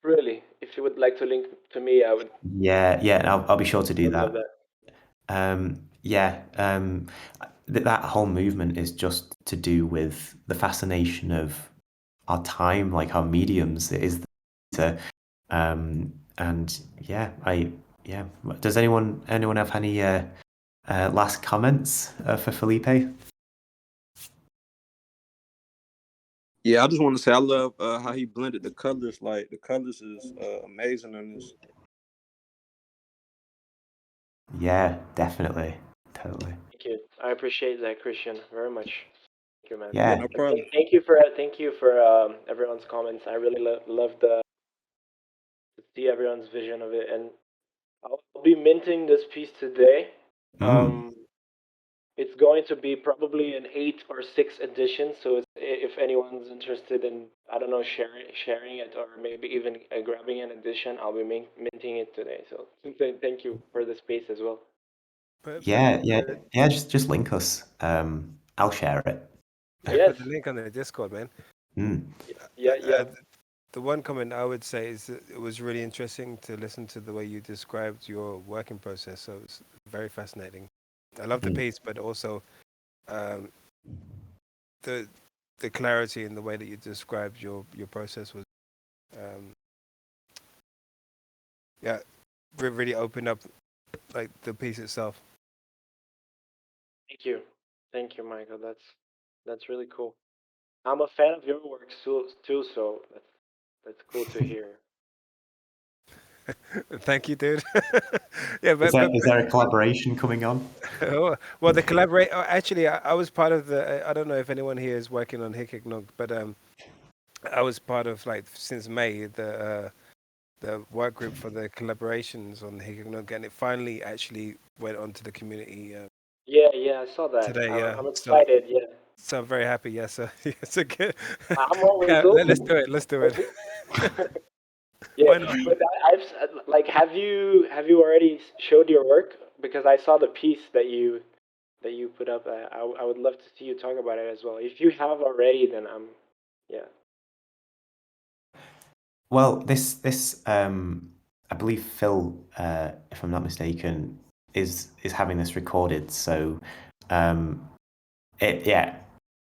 Really, if you would like to link to me, Yeah, yeah. I'll be sure to I do would love that. that. Yeah. That whole movement is just to do with the fascination of our time, like our mediums. It is the theater. And yeah, yeah. Does anyone have any last comments for Felipe? Yeah, I just want to say I love how he blended the colors. Like the colors is amazing in this. Yeah, definitely, totally. Thank you. I appreciate that, Christian, very much. Thank you, man. Yeah, Yeah, no problem. Thank you for everyone's comments. I really love to see everyone's vision of it, and I'll be minting this piece today. Um, it's going to be probably an 8 or 6 edition. So if anyone's interested in, I don't know, sharing it, or maybe even grabbing an edition, I'll be minting it today. So thank you for the space as well. yeah, yeah, yeah. Just link us. I'll share it. Yes. Put the link on the Discord, man. Yeah. The one comment I would say is that it was really interesting to listen to the way you described your working process. So it's very fascinating. I love the piece, but also the clarity in the way that you described your process was, yeah, really opened up like the piece itself. Thank you, Michael. That's really cool. I'm a fan of your work too, so that's cool to hear. Thank you, dude. Yeah, Is there a collaboration coming on? Well, the collaborate. Actually, I was part of the. I don't know if anyone here is working on Hikignog, but I was part of like since May the work group for the collaborations on Hikignog, and it finally actually went onto the community. Yeah, I saw that. Today, yeah. I'm excited. Yeah. So I'm very happy. Yes, it's a good. I'm always Yeah, open. let's do it. Let's do it. Yeah, Why not? but like, have you already showed your work? Because I saw the piece that you put up. I would love to see you talk about it as well. If you have already, then yeah. Well, this I believe Phil, if I'm not mistaken, is having this recorded. So, yeah.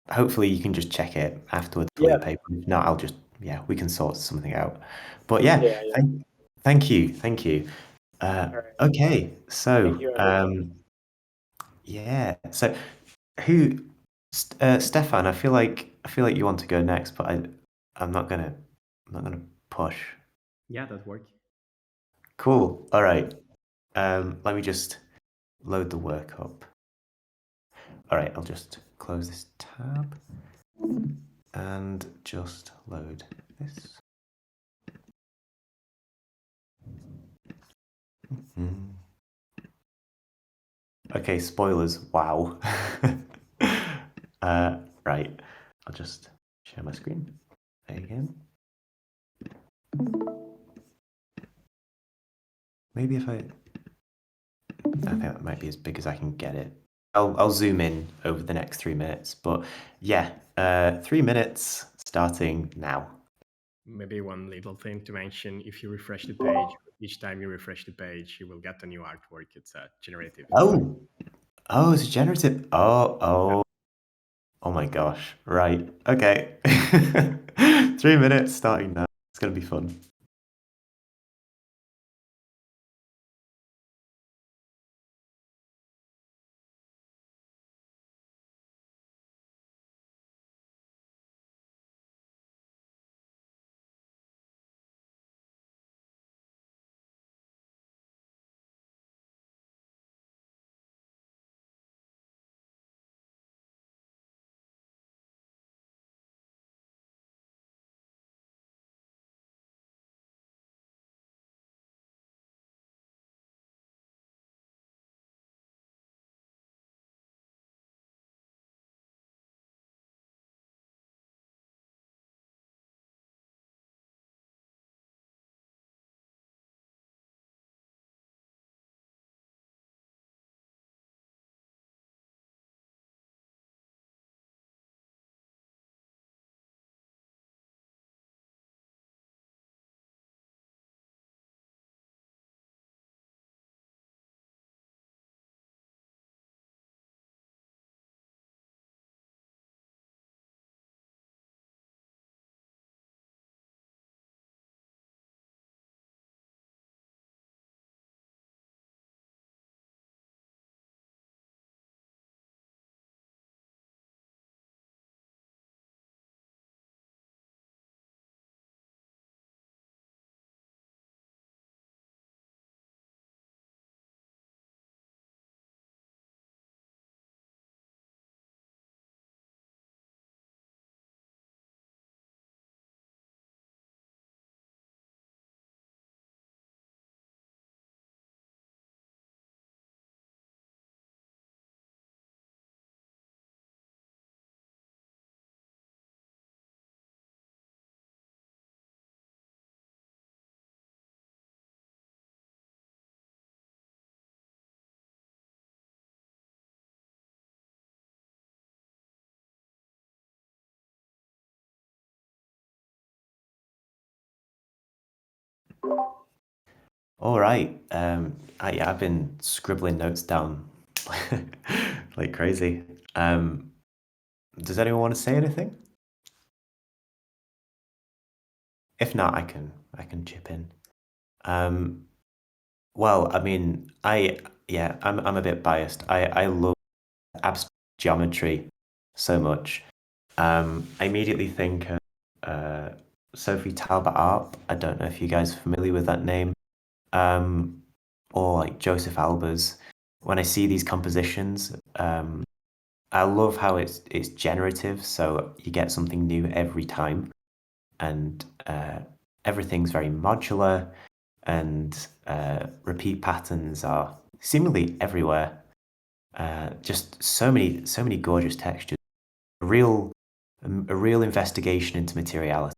Hopefully, you can just check it afterwards, Felipe. Yeah. If not, I'll just we can sort something out. But yeah, Yeah. thank you. All right. Okay, so Thank you, everyone. yeah. So who, Stefan? I feel like you want to go next, but I'm not gonna put push? Yeah, that worked. Cool. All right. Let me just load the work up. All right, I'll just close this tab and just load this. Okay, spoilers. Wow. Right. I'll just share my screen again. Maybe if I think that might be as big as I can get it. I'll zoom in over the next 3 minutes, but yeah, 3 minutes starting now. Maybe one little thing to mention, if you refresh the page, each time you refresh the page, you will get a new artwork. It's generative. Oh, it's generative. Oh my gosh. Right. Okay. 3 minutes starting now. It's going to be fun. All right. I've been scribbling notes down like crazy. Does anyone want to say anything? If not, I can chip in. Well, I mean, I'm a bit biased. I love abstract geometry so much. I immediately think of Sophie Talbot Arp. I don't know if you guys are familiar with that name. Or like Joseph Albers. When I see these compositions, I love how it's generative, so you get something new every time, and everything's very modular, and repeat patterns are seemingly everywhere. Just so many gorgeous textures. A real investigation into materiality.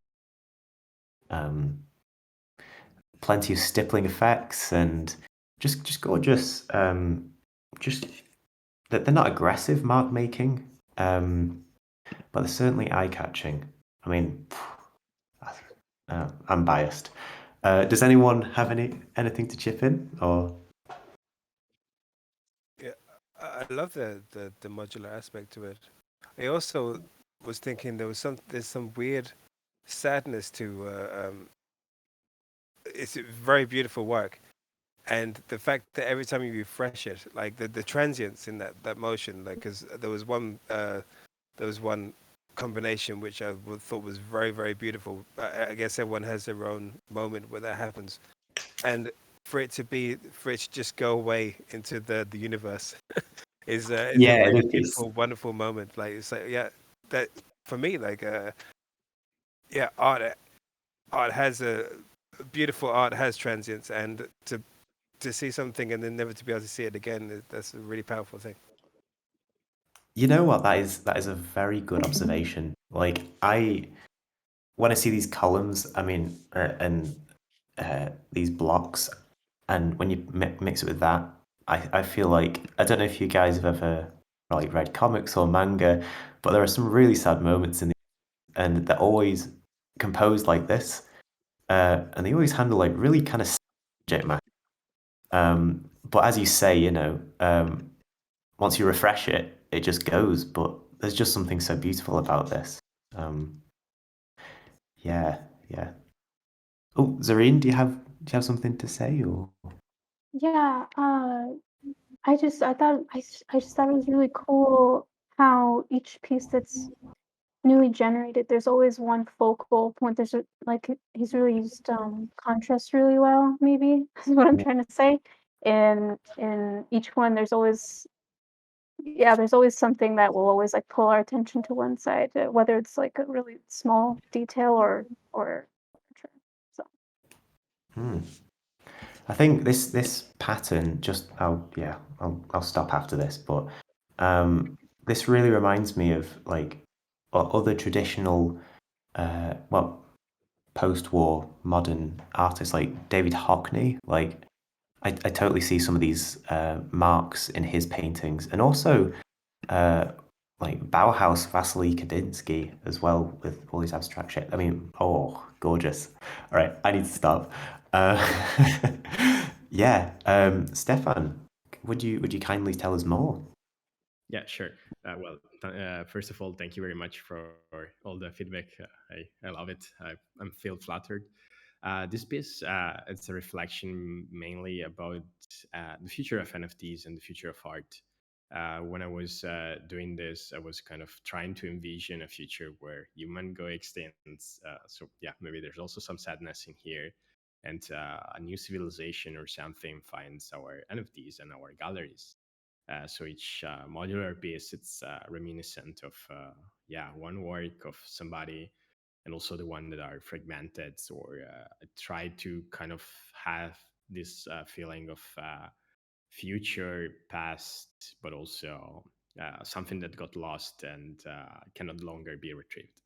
Plenty of stippling effects and just gorgeous. Just that they're not aggressive mark making, but they're certainly eye catching. I mean, I'm biased. Does anyone have anything to chip in or? Yeah, I love the modular aspect to it. I also was thinking there's some weird sadness to it's a very beautiful work, and the fact that every time you refresh it, like the transients in that motion, like because there was one combination, which I thought was very, very beautiful. I guess everyone has their own moment where that happens, and for it to just go away into the universe is a Yeah, really it is. beautiful, wonderful moment. Like it's like that for me, like art has a beautiful art has transience, and to see something and then never to be able to see it again, that's a really powerful thing. You know what? That is a very good observation. Like when I see these columns, I mean, and these blocks, and when you mix it with that, I feel like I don't know if you guys have ever like read comics or manga, but there are some really sad moments in the, and they're always composed like this, and they always handle like really kind of subject matter. But as you say, you know, once you refresh it, it just goes. But there's just something so beautiful about this. Um, yeah, yeah. Oh, Zareen, do you have something to say or? Yeah, I just thought it was really cool how each piece that's newly generated, there's always one focal point. There's like he's really used contrast really well, maybe is what I'm trying to say. And in each one, there's always something that will always like pull our attention to one side, whether it's like a really small detail or so. Hmm. I think this pattern just I'll stop after this, but this really reminds me of like other traditional post-war modern artists like David Hockney. Like I totally see some of these marks in his paintings, and also like Bauhaus Vasily Kandinsky as well with all these abstract shapes. I mean, oh, gorgeous. All right, I need to stop. Yeah, Stefan, would you kindly tell us more? Yeah, sure. First of all, thank you very much for all the feedback. I love it. I'm feel flattered. This piece, it's a reflection mainly about the future of NFTs and the future of art. When I was doing this, I was kind of trying to envision a future where human go extinct. So yeah, maybe there's also some sadness in here, and a new civilization or something finds our NFTs and our galleries. So each modular piece, it's reminiscent of one work of somebody, and also the one that are fragmented or try to kind of have this feeling of future, past, but also something that got lost and cannot longer be retrieved.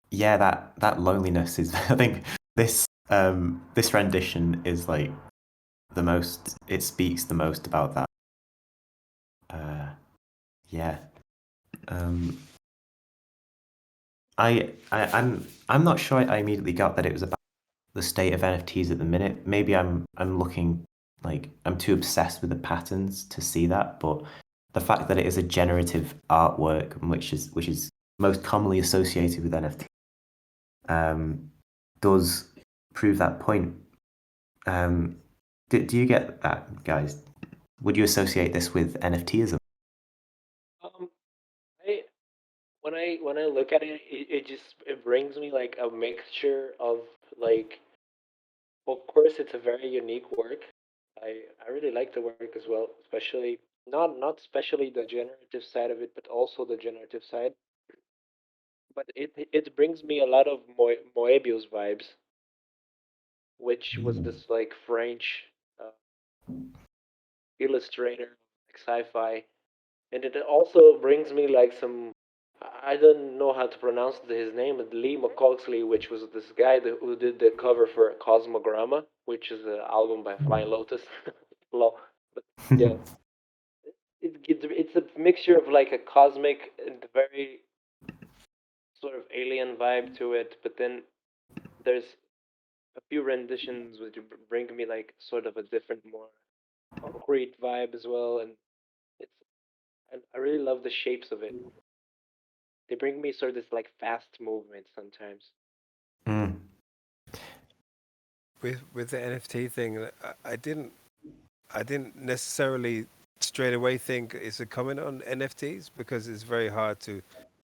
Yeah, that loneliness is. I think this rendition is like the most. It speaks the most about that. Yeah. Um, I'm not sure I immediately got that it was about the state of NFTs at the minute. Maybe I'm looking like I'm too obsessed with the patterns to see that, but the fact that it is a generative artwork, which is most commonly associated with NFT, does prove that point. Do you get that, guys? Would you associate this with NFTism? I when I look at it, it brings me like a mixture of like, of course, it's a very unique work. I really like the work as well, especially not especially the generative side of it, but also the generative side. But it brings me a lot of Moebius vibes, which was this like French uh, illustrator, like sci-fi, and it also brings me like some. I don't know how to pronounce his name, but Lee McCoxley, which was this guy who did the cover for Cosmogramma, which is an album by Flying Lotus. Lol. But yeah, it's a mixture of like a cosmic and very sort of alien vibe to it, but then there's a few renditions which bring me like sort of a different, more concrete vibe as well, and it's I really love the shapes of it. They bring me sort of this like fast movement sometimes. Mm. With the NFT thing, I didn't necessarily straight away think it's a comment on NFTs because it's very hard to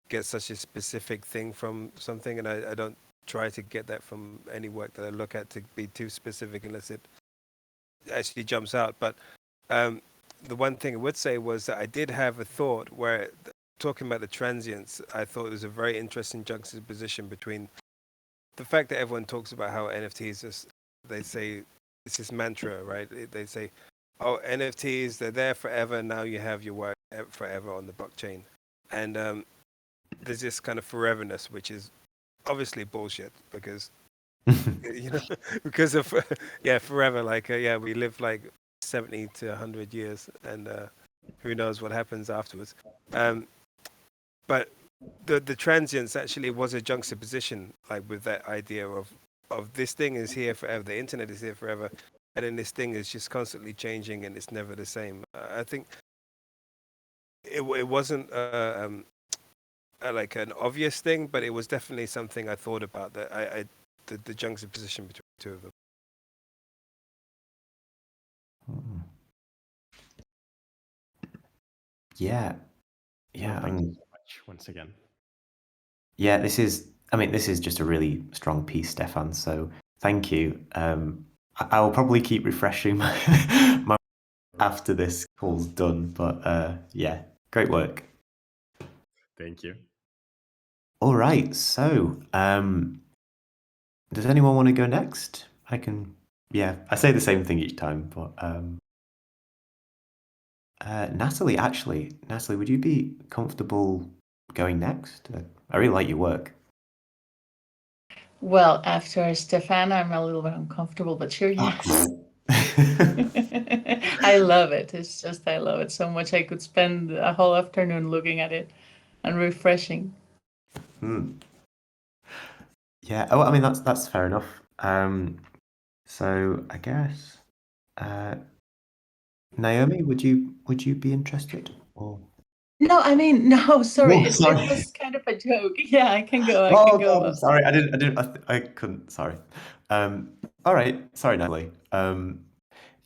get such a specific thing from something, and I don't try to get that from any work that I look at to be too specific unless it actually jumps out. But the one thing I would say was that I did have a thought where talking about the transients, I thought it was a very interesting juxtaposition between the fact that everyone talks about how NFTs is, they say it's this mantra, right? They say, oh, NFTs, they're there forever. Now you have your work forever on the blockchain. And there's this kind of foreverness, which is obviously bullshit because, you know, because of, forever. Like, we live like 70 to 100 years and who knows what happens afterwards. But the transients actually was a juxtaposition, like with that idea of this thing is here forever, the internet is here forever, and then this thing is just constantly changing and it's never the same. I think it wasn't like an obvious thing, but it was definitely something I thought about, that the juxtaposition between the two of them. Yeah. Well, thank you so much once again. Yeah, this is just a really strong piece, Stefan. So thank you. I will probably keep refreshing my after this call's done, but yeah, great work. Thank you. All right, so does anyone want to go next? I can. Yeah, I say the same thing each time, but Natalie, would you be comfortable going next? I really like your work. Well, after Stefan, I'm a little bit uncomfortable, but sure, yes. I love it. It's just, I love it so much. I could spend a whole afternoon looking at it and refreshing. Yeah. Oh, I mean that's fair enough. So I guess Naomi, would you be interested? Or No, I mean, no, sorry. oh, sorry. It was kind of a joke. Yeah, I can go. Oh God, I'm sorry. I couldn't. Sorry. All right. Sorry, Natalie.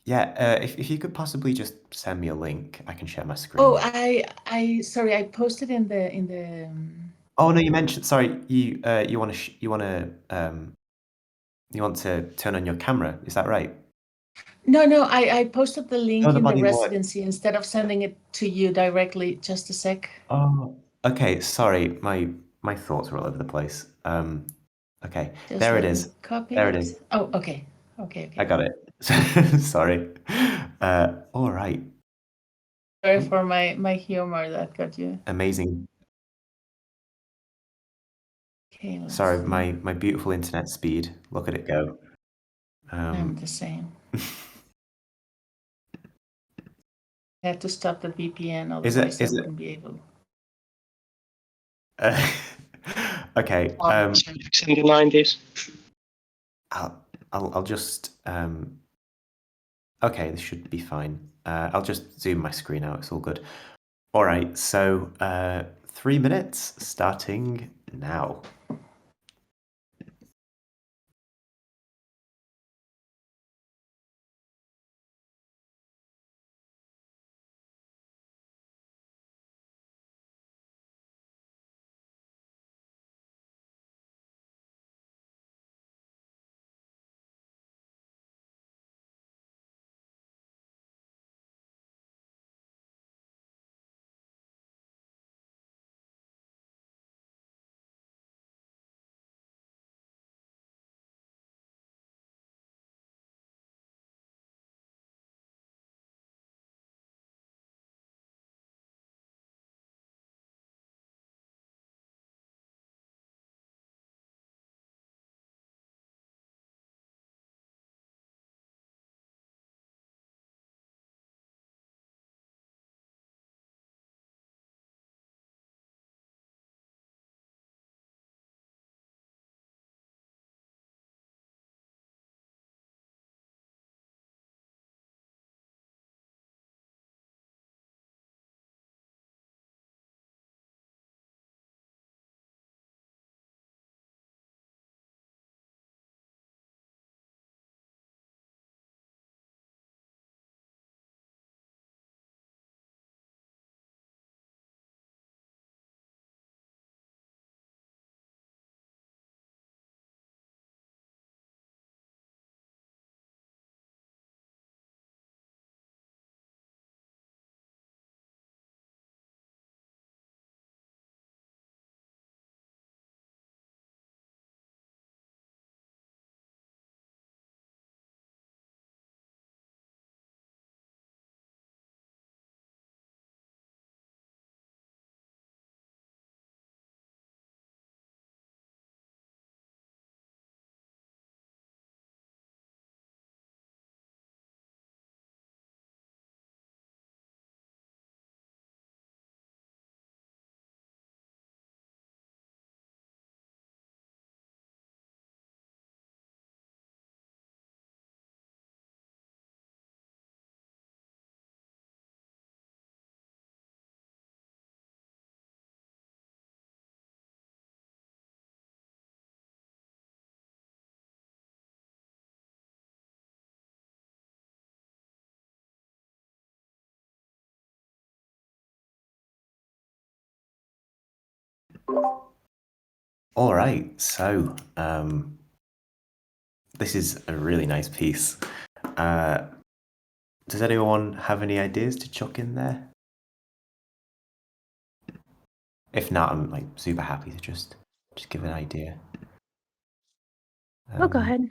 Yeah. If you could possibly just send me a link, I can share my screen. Oh, sorry. I posted in the. Oh no, you mentioned. Sorry, you want to turn on your camera. Is that right? No. I posted the link the in the body work. residency instead of sending it to you directly. Just a sec. Oh, okay. Sorry, my thoughts were all over the place. Okay, Just there it let me is. copy There it. it is. Oh, okay. Okay. I got it. Sorry. All right. Sorry for my humor that got you. Amazing. Okay. Sorry, See. my beautiful internet speed. Look at it go. I'm the same. I had to stop the VPN, otherwise I wouldn't be able. Okay. In the 90s. I'll just. Okay, this should be fine. I'll just zoom my screen out. It's all good. All right. So 3 minutes starting now. All right, so this is a really nice piece. Does anyone have any ideas to chuck in there? If not, I'm like super happy to just give an idea. Oh, go ahead.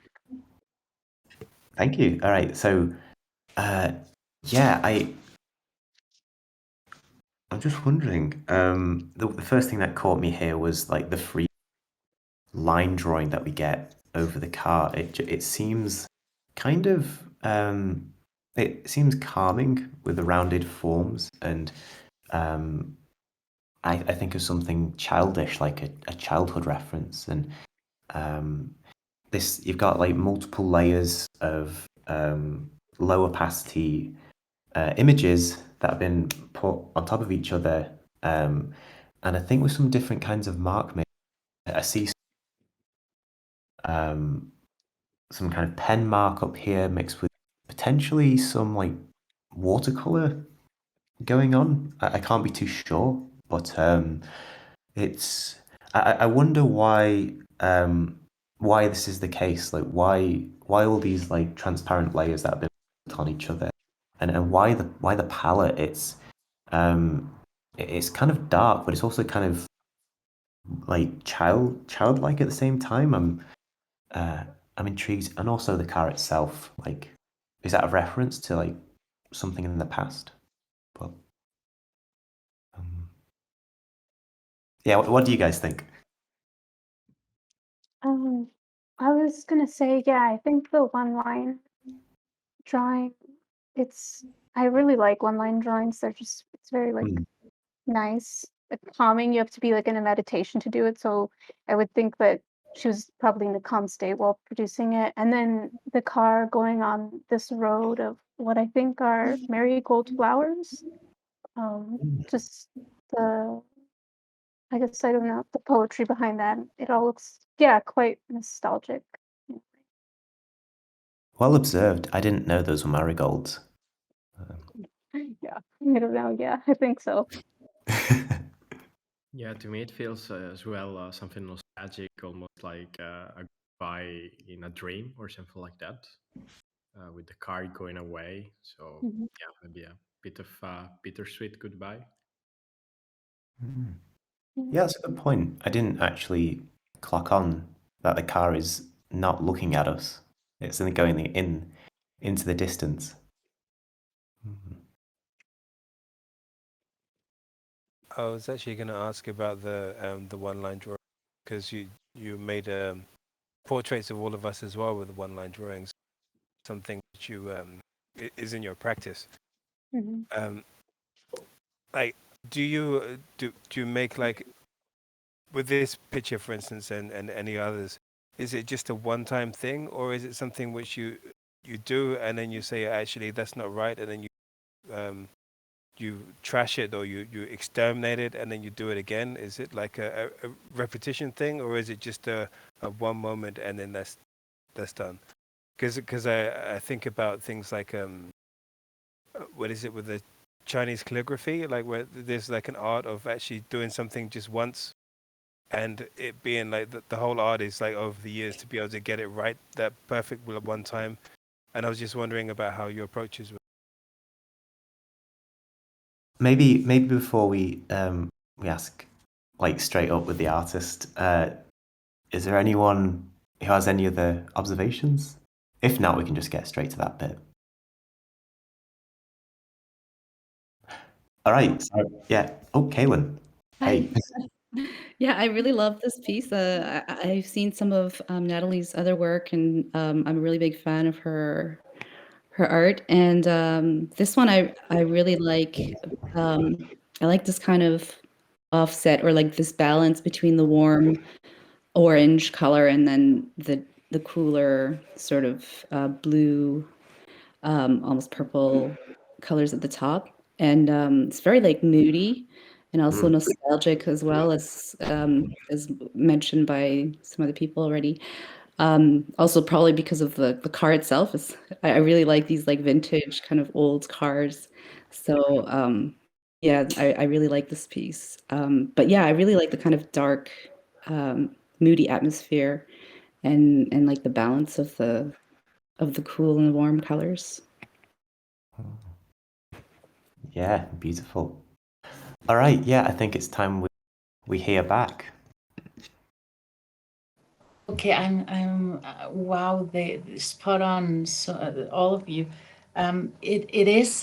Thank you. All right, so yeah, I'm just wondering. The first thing that caught me here was like the free line drawing that we get over the car. It seems kind of it seems calming with the rounded forms, and I think of something childish, like a childhood reference, and this you've got like multiple layers of low opacity images that have been put on top of each other, and I think with some different kinds of mark. I see some kind of pen mark up here mixed with potentially some like watercolor going on. I can't be too sure, but it's I wonder why this is the case. Like why all these like transparent layers that have been put on each other, and why the palette? It's kind of dark, but it's also kind of like childlike at the same time. I'm intrigued, and also the car itself. Like, is that a reference to like something in the past? But yeah, what do you guys think? I was gonna say, yeah, I think the one line drawing, I really like one line drawings. It's very like Mm. nice, like calming. You have to be like in a meditation to do it. So I would think that she was probably in a calm state while producing it. And then the car going on this road of what I think are marigold flowers. Just the, I guess I don't know, the poetry behind that. It all looks, yeah, quite nostalgic. Well observed. I didn't know those were marigolds. Yeah, I don't know. Yeah, I think so. Yeah, to me it feels as well something nostalgic, almost like a goodbye in a dream or something like that, with the car going away. So Mhm. yeah, maybe a bit of bittersweet goodbye. Yeah, that's a good point. I didn't actually clock on that the car is not looking at us. It's only going into the distance. I was actually going to ask about the one line drawing, because you made portraits of all of us as well with the one line drawings. Something that you is in your practice. Mhm. Like, do you make like with this picture, for instance, and any others? Is it just a one-time thing, or is it something which you do and then you say actually that's not right, and then you trash it, or you exterminate it and then you do it again? Is it like a repetition thing, or is it just a one moment and then that's done? Because I think about things like what is it with the Chinese calligraphy, like where there's like an art of actually doing something just once, and it being like the whole art is like over the years to be able to get it right, that perfect one time. And I was just wondering about how your approaches were. Maybe before we ask like straight up with the artist, is there anyone who has any other observations? If not, we can just get straight to that bit. All right. So, yeah. Oh, Kaylin. Hey. Yeah, I really love this piece. I've seen some of Natalie's other work, and I'm a really big fan of her art. And this one, I really like. I like this kind of offset, or like this balance between the warm orange color and then the cooler sort of blue, almost purple colors at the top. And it's very like moody and also nostalgic, as mentioned by some other people already. Also probably because of the car itself. I really like these like vintage kind of old cars. So Yeah, I really like this piece. But yeah, I really like the kind of dark, moody atmosphere and like the balance of the cool and warm colors. Yeah, beautiful. All right, yeah, I think it's time we hear back. Okay, I'm wow, they spot on. So all of you, it is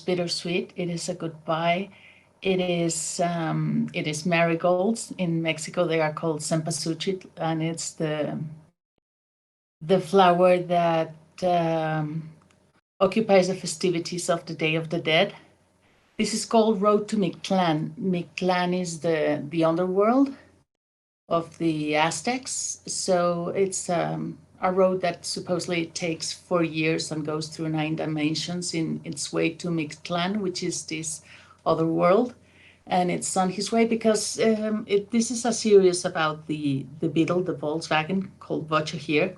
bittersweet. It is a goodbye. It is marigolds. In Mexico, they are called cempasúchil, and it's the flower that occupies the festivities of the Day of the Dead. This is called Road to Mictlan. Mictlan is the underworld of the Aztecs. So it's a road that supposedly takes 4 years and goes through 9 dimensions in its way to Mictlan, which is this other world. And it's on his way because this is a series about the Beetle, the Volkswagen, called Vocho here.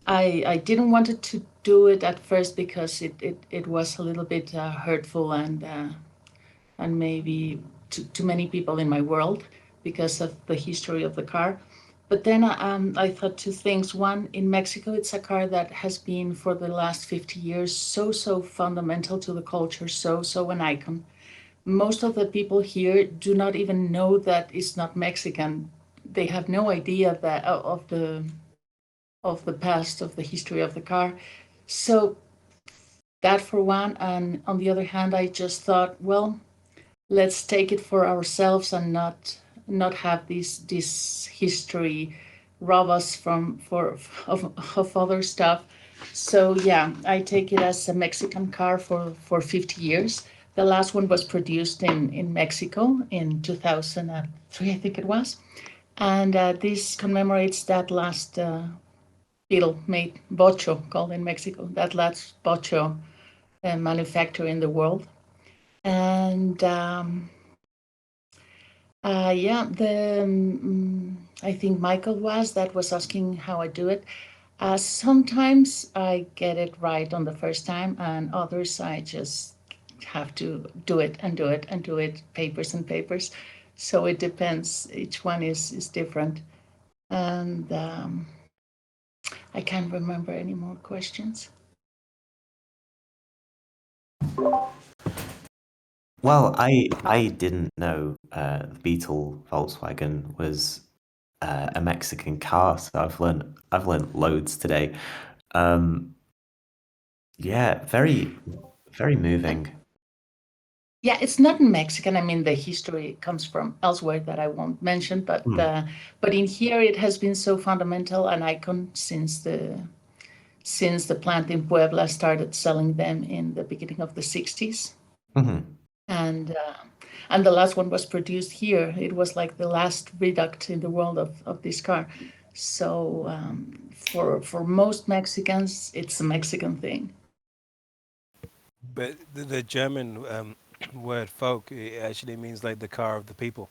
I didn't want to do it at first because it was a little bit hurtful and maybe to many people in my world because of the history of the car. But then I thought two things. One, in Mexico, it's a car that has been for the last 50 years so fundamental to the culture, so an icon. Most of the people here do not even know that it's not Mexican. They have no idea that of the past, of the history of the car. So that for one, and on the other hand, I just thought, well, let's take it for ourselves and not have this history rob us of other stuff. So yeah, I take it as a Mexican car for 50 years. The last one was produced in Mexico in 2003, I think it was. And this commemorates that last Beetle made Bocho, called in Mexico, that last Bocho manufacturer in the world. And yeah, I think Michael was asking how I do it. Sometimes I get it right on the first time, and others I just have to do it and do it and do it, papers and papers. So it depends. Each one is different, and I can't remember any more questions. Well, I didn't know the Beetle Volkswagen was a Mexican car, so I've learned loads today. Yeah, very moving. Yeah, it's not Mexican. I mean, the history comes from elsewhere that I won't mention, but in here it has been so fundamental an icon since the plant in Puebla started selling them in the beginning of the 60s. Hmm. And the last one was produced here. It was like the last reduct in the world of this car. So for most Mexicans, it's a Mexican thing. But the German word "folk" it actually means like the car of the people.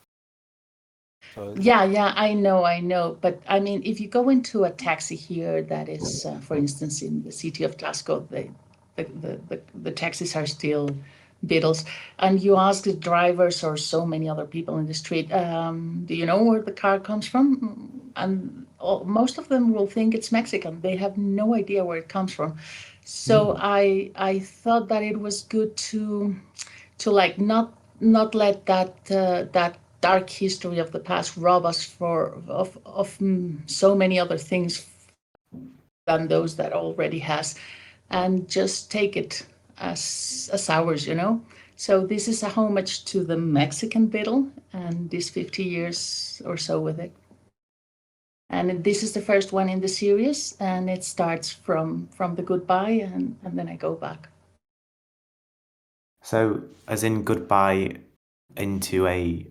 So Yeah, I know. But I mean, if you go into a taxi here, that is, for instance, in the city of Glasgow, the taxis are still Beatles, and you ask the drivers or so many other people in the street, do you know where the car comes from? And most of them will think it's Mexican. They have no idea where it comes from. So I thought that it was good to like not let that dark history of the past rob us of so many other things than those that already has, and just take it as ours, you know. So this is a homage to the Mexican Beetle and this 50 years or so with it. And this is the first one in the series, and it starts from the goodbye, and then I go back. So, as in goodbye into a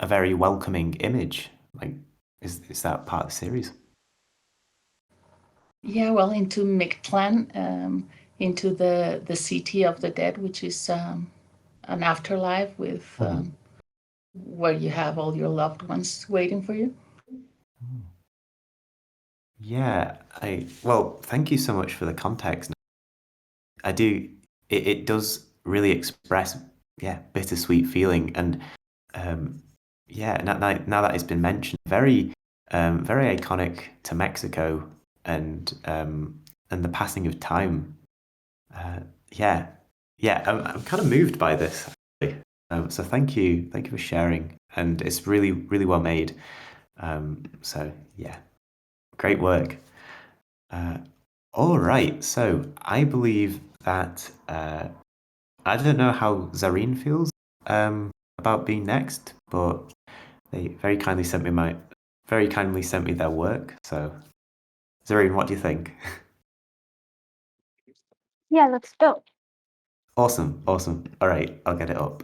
very welcoming image. Like, is that part of the series? Yeah, well, into Mictlan, into the city of the dead, which is an afterlife with where you have all your loved ones waiting for you. Yeah, well, thank you so much for the context. I do. It does really express bittersweet feeling. And now that it's been mentioned, very iconic to Mexico, and the passing of time. I'm kind of moved by this, actually. So thank you for sharing, and it's really well made. So yeah, great work. All right, so I believe that I don't know how Zareen feels about being next, but they very kindly sent me their work. So Zareen, what do you think? Yeah, let's go. Awesome. All right, I'll get it up.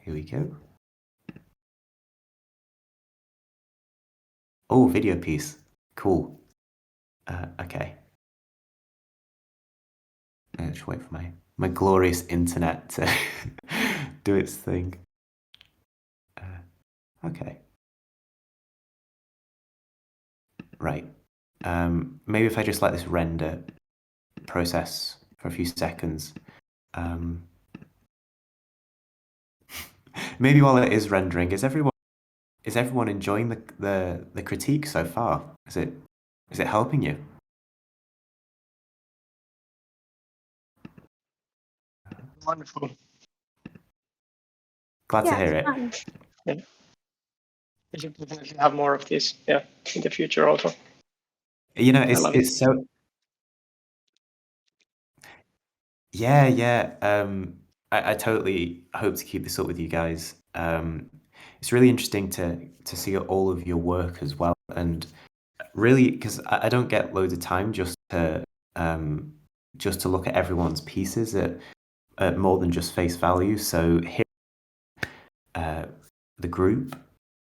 Here we go. Oh, video piece. Cool. Okay. I just wait for my glorious internet to do its thing. Okay. Right. Maybe if I just let this render process for a few seconds. Maybe while it is rendering, is everyone enjoying the critique so far? Is it helping you? Wonderful. Glad to Yeah, hear it's it. fun. Yeah. We should definitely have more of these, in the future also. You know, I love it. it's so yeah. I totally hope to keep this up with you guys. It's really interesting to see all of your work as well, and really because I don't get loads of time just to look at everyone's pieces at more than just face value. So here, the group,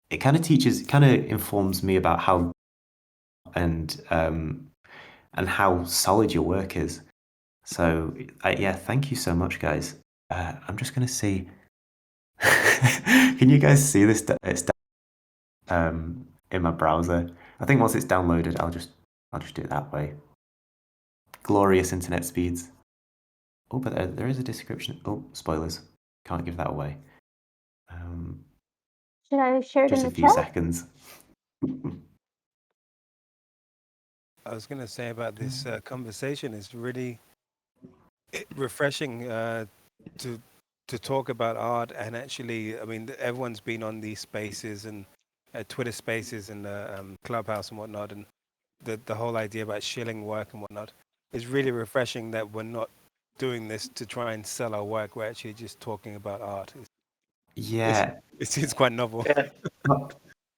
it kind of informs me about how and how solid your work is. So thank you so much, guys. I'm just gonna see. Can you guys see this? It's in my browser. I think once it's downloaded, I'll just do it that way. Glorious internet speeds. Oh, but there is a description. Oh, spoilers. Can't give that away. Should I share it in Just a the few chat? seconds. I was going to say about this conversation is really refreshing to talk about art, and actually, I mean, everyone's been on these spaces and Twitter spaces and Clubhouse and whatnot, and the whole idea about shilling work and whatnot is really refreshing that we're not doing this to try and sell our work. We're actually just talking about art. It seems quite novel. Yeah.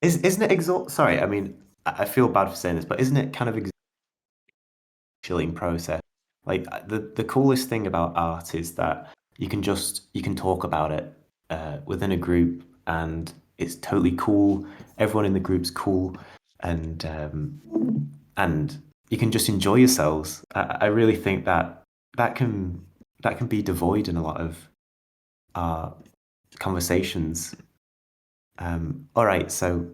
Isn't it Sorry, I mean, I feel bad for saying this, but isn't it kind of chilling process? Like the coolest thing about art is that you can talk about it within a group, and it's totally cool. Everyone in the group's cool, and you can just enjoy yourselves. I really think that can be devoid in a lot of conversations. All right, so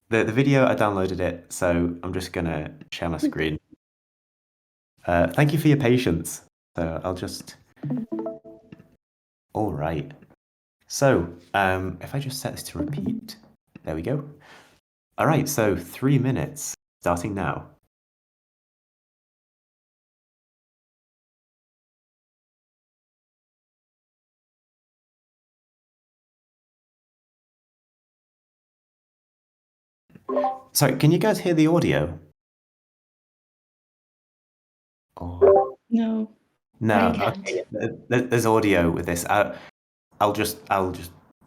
the video, I downloaded it, so I'm just gonna share my screen. Thank you for your patience. So I'll just. All right. So if I just set this to repeat, there we go. All right, so 3 minutes starting now. Sorry, can you guys hear the audio? Oh. No. No. I can't. Okay. There's audio with this. I'll just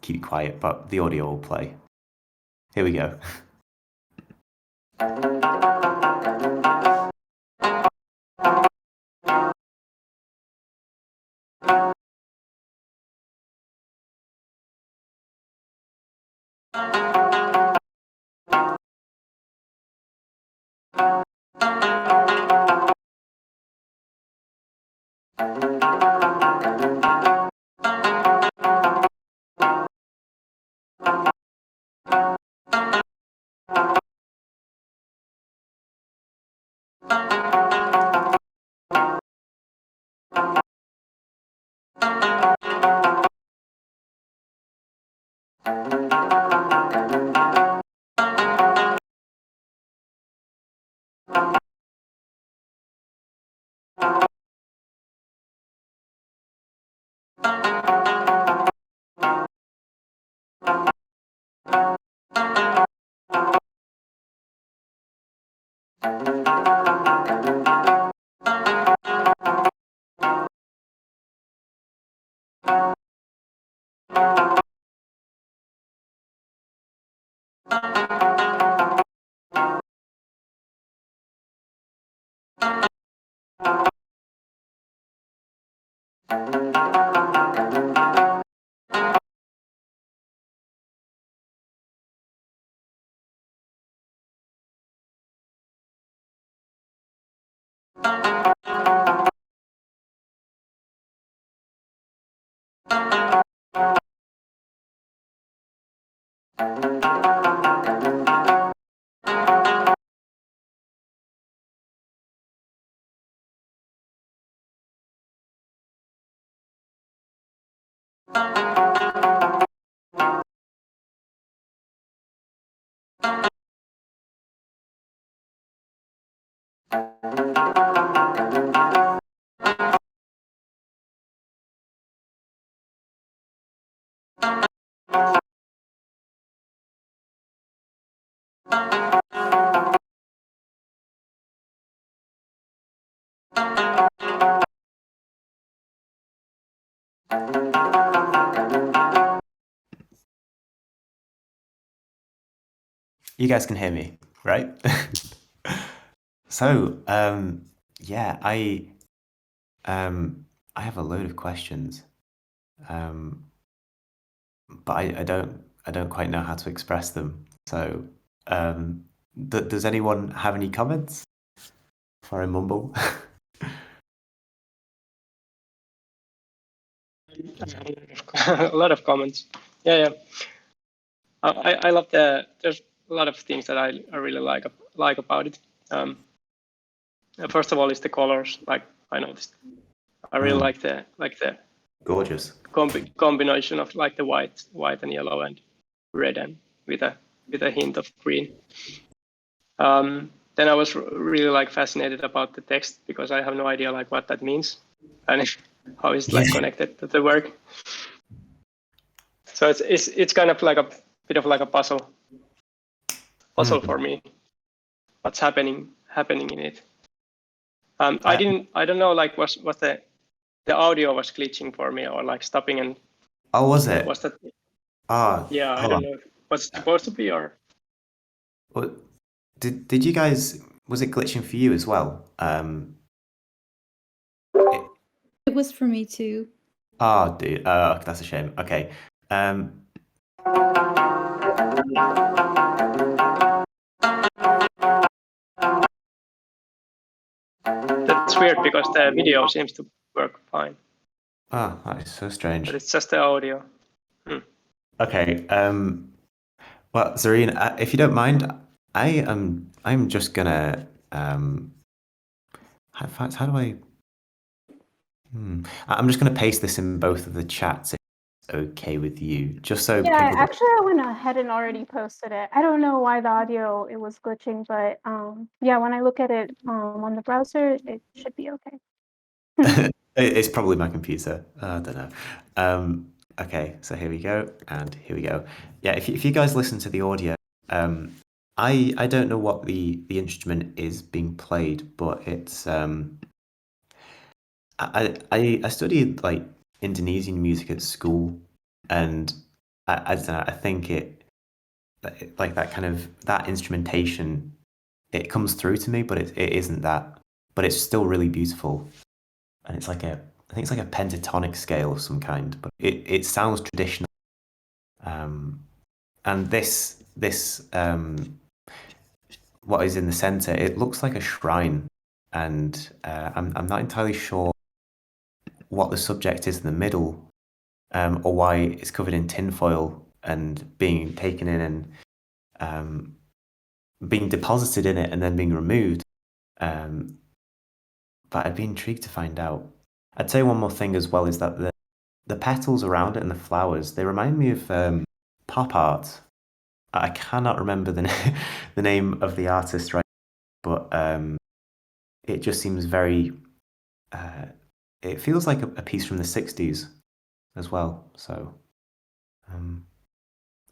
keep quiet, but the audio will play. Here we go. You guys can hear me, right? So, yeah, I have a load of questions, but I don't quite know how to express them. So, does anyone have any comments before I mumble? A lot of comments. Yeah. I love there's a lot of things that I really like about it. First of all, is the colors. Like I noticed, I really like the Gorgeous. combination of like the white and yellow and red and with a hint of green. Then I was really like fascinated about the text because I have no idea like what that means and how it's like connected to the work. So it's kind of like a bit of like a puzzle for me. What's happening in it? I don't know like was the audio was glitching for me or like stopping and. Oh, was it? Was that? Yeah, I don't know if it was supposed to be or. Well, did you guys, was it glitching for you as well? It was for me too. Oh, dude, that's a shame. Okay. That's weird because the video seems to work fine. Oh, that is so strange. But it's just the audio. Okay. Well, Zareen, if you don't mind, I'm just gonna in fact, how do I? I'm just gonna paste this in both of the chats if it's okay with you, just so Yeah, people. actually, I went ahead and already posted it. I don't know why the audio it was glitching, but yeah, when I look at it on the browser, it should be okay. It's probably my computer. I don't know. Okay, so here we go, and here we go. Yeah, if you guys listen to the audio, I don't know what the instrument is being played, but it's I studied like Indonesian music at school, and I don't know. I think it like that kind of that instrumentation, it comes through to me, but it isn't that. But it's still really beautiful, and it's like I think it's like a pentatonic scale of some kind, but it sounds traditional. And this what is in the center, it looks like a shrine, and I'm not entirely sure what the subject is in the middle, or why it's covered in tinfoil and being taken in and being deposited in it and then being removed. But I'd be intrigued to find out. I'd say one more thing as well is that the petals around it and the flowers, they remind me of pop art. I cannot remember the name of the artist right now, but it just seems very. It feels like a piece from the 60s as well. So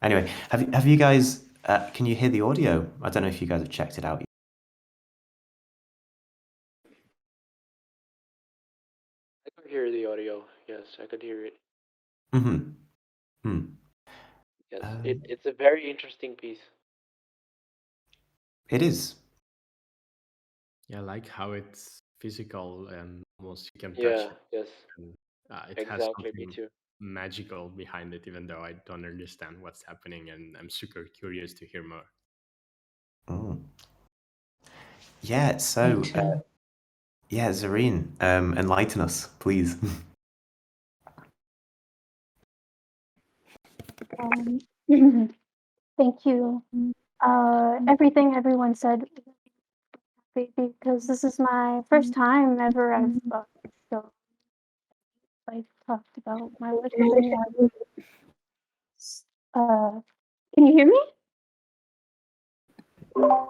anyway, have you guys? Can you hear the audio? I don't know if you guys have checked it out. I could hear the audio. Yes, I could hear it. Mm-hmm. Yes, it's a very interesting piece. It is. Yeah, I like how it's physical and almost you can touch Yeah, it. yes, And, it has exactly. Me something too. magical behind it, even though I don't understand what's happening, and I'm super curious to hear more. Mm. Yeah. Me So too. yeah, Zareen, enlighten us, please. Um, thank you. Everything everyone said, because this is my first time ever I've talked about my literacy. Can you hear me?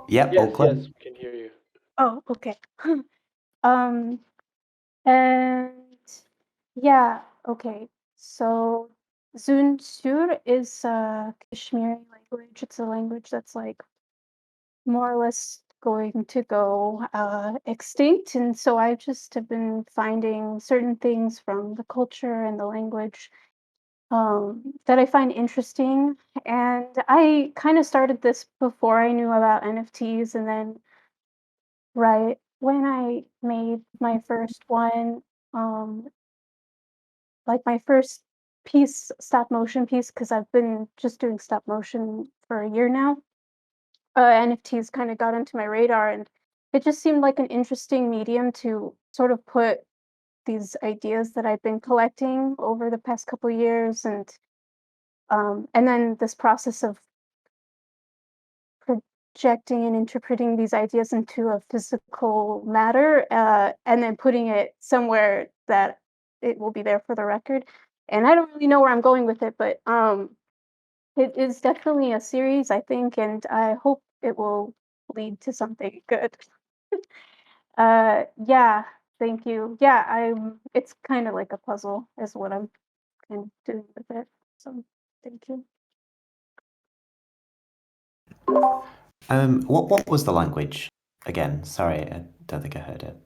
Yep, Yes, all clear. yes, we can hear you. Oh, okay. And yeah, okay. So Zun Sur is a Kashmiri language. It's a language that's like more or less going to go extinct. And so I just have been finding certain things from the culture and the language that I find interesting. And I kind of started this before I knew about NFTs. And then, right when I made my first one, like my first piece, stop motion piece, because I've been just doing stop motion for a year now. NFTs kind of got into my radar, and it just seemed like an interesting medium to sort of put these ideas that I've been collecting over the past couple years, and then this process of projecting and interpreting these ideas into a physical matter, and then putting it somewhere that it will be there for the record. And I don't really know where I'm going with it, but it is definitely a series, I think, and I hope it will lead to something good. Yeah, thank you. Yeah, it's kind of like a puzzle is what I'm kind of doing with it. So thank you. What was the language again? Sorry, I don't think I heard it.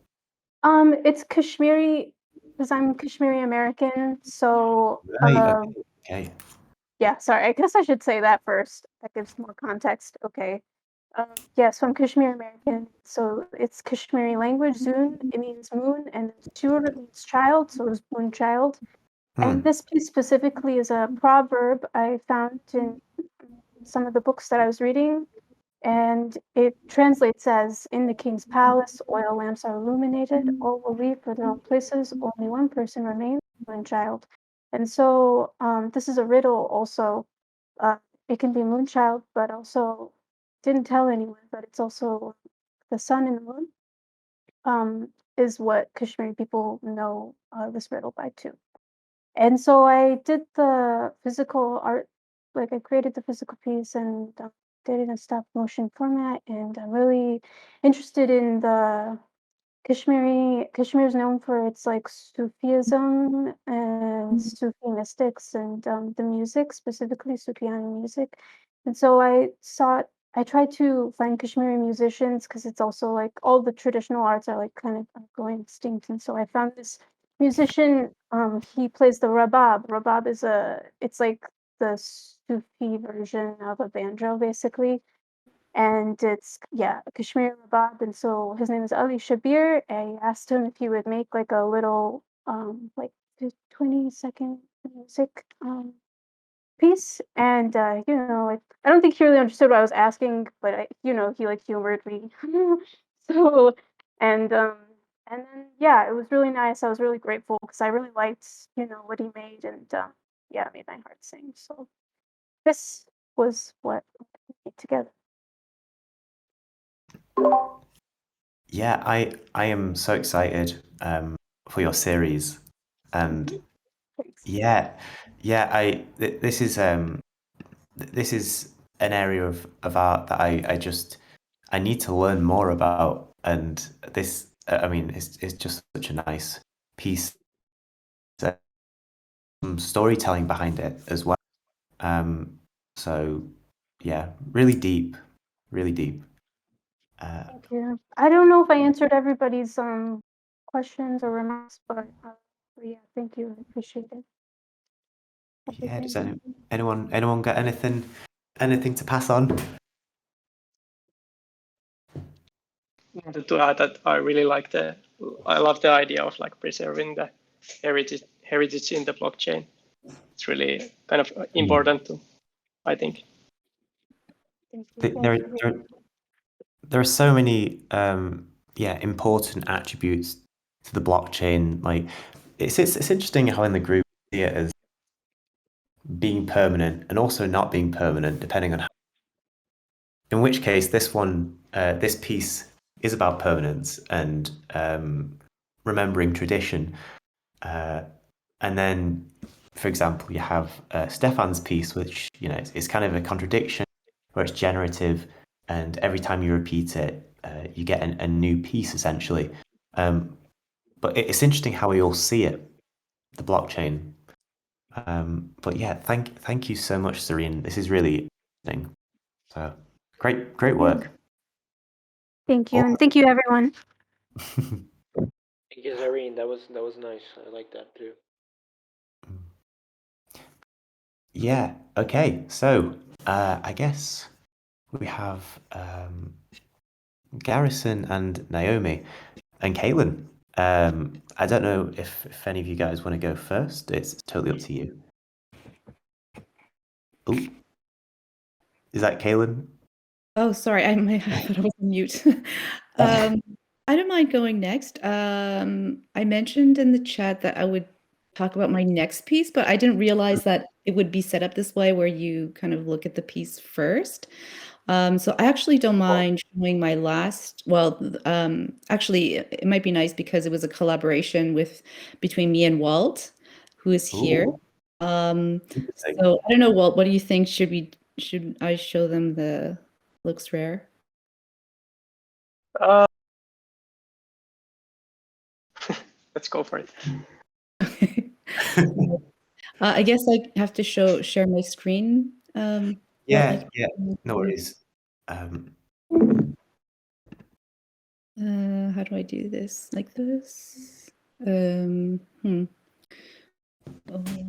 It's Kashmiri because I'm Kashmiri American. So Right. Okay. yeah, sorry. I guess I should say that first. That gives more context. Okay. Yeah, so I'm Kashmiri American. So it's Kashmiri language. Zun, it means moon, and Sur means child. So it's moon child. And this piece specifically is a proverb I found in some of the books that I was reading. And it translates as in the king's palace, oil lamps are illuminated, all will leave for their own places, only one person remains, Moonchild. And so this is a riddle also. It can be Moonchild, but also didn't tell anyone, but it's also the sun and the moon is what Kashmiri people know this riddle by too. And so I did the physical art, like I created the physical piece and did it in stop motion format. And I'm really interested in the Kashmir is known for its like Sufism and Sufi mystics and the music, specifically Sufyani music. And so I tried to find Kashmiri musicians because it's also like all the traditional arts are like kind of going extinct. And so I found this musician. He plays the rabab. Rabab it's like the Sufi version of a banjo, basically, and it's a Kashmiri Rabab, and so his name is Ali Shabir. I asked him if he would make like a little like 20-second music piece, and like I don't think he really understood what I was asking, but he like humored me. So and then it was really nice. I was really grateful because I really liked what he made, and it made my heart sing. So this was what we made together. Yeah, I am so excited for your series, and Thanks. yeah, I this is this is an area of art that I need to learn more about, and this I mean it's just such a nice piece. Some storytelling behind it as well. So yeah, really deep, really deep. Thank you. I don't know if I answered everybody's questions or remarks, but yeah, thank you. I appreciate it. Yeah, does Everything. anyone got anything to pass on? Wanted to add that I really I love the idea of like preserving the heritage in the blockchain. It's really kind of important to, I think. Thank you. There are so many important attributes to the blockchain. Like it's interesting how in the group we see it as being permanent and also not being permanent, depending on how. In which case, this piece is about permanence and remembering tradition. And then, for example, you have Stefan's piece, which is kind of a contradiction, where it's generative, and every time you repeat it, you get a new piece essentially. But it's interesting how we all see it, the blockchain. But yeah, thank you so much, Serene. This is really interesting. So great work. Thank you, and thank you, everyone. Thank you, Zareen. That was nice. I like that too. Yeah. Okay. So I guess we have Garrison and Naomi and Caitlin. I don't know if any of you guys want to go first. It's totally up to you. Oh, is that Caitlin? Oh, sorry, I thought I was on mute. I don't mind going next. I mentioned in the chat that I would talk about my next piece, but I didn't realize that it would be set up this way where you kind of look at the piece first. So I actually don't mind showing my last. Well, actually, it might be nice because it was a collaboration between me and Walt, who is here. Ooh. So I don't know, Walt. What do you think? Should I show them the looks rare? Let's go for it. I guess I have to share my screen. Yeah, no worries. How do I do this? Like this? You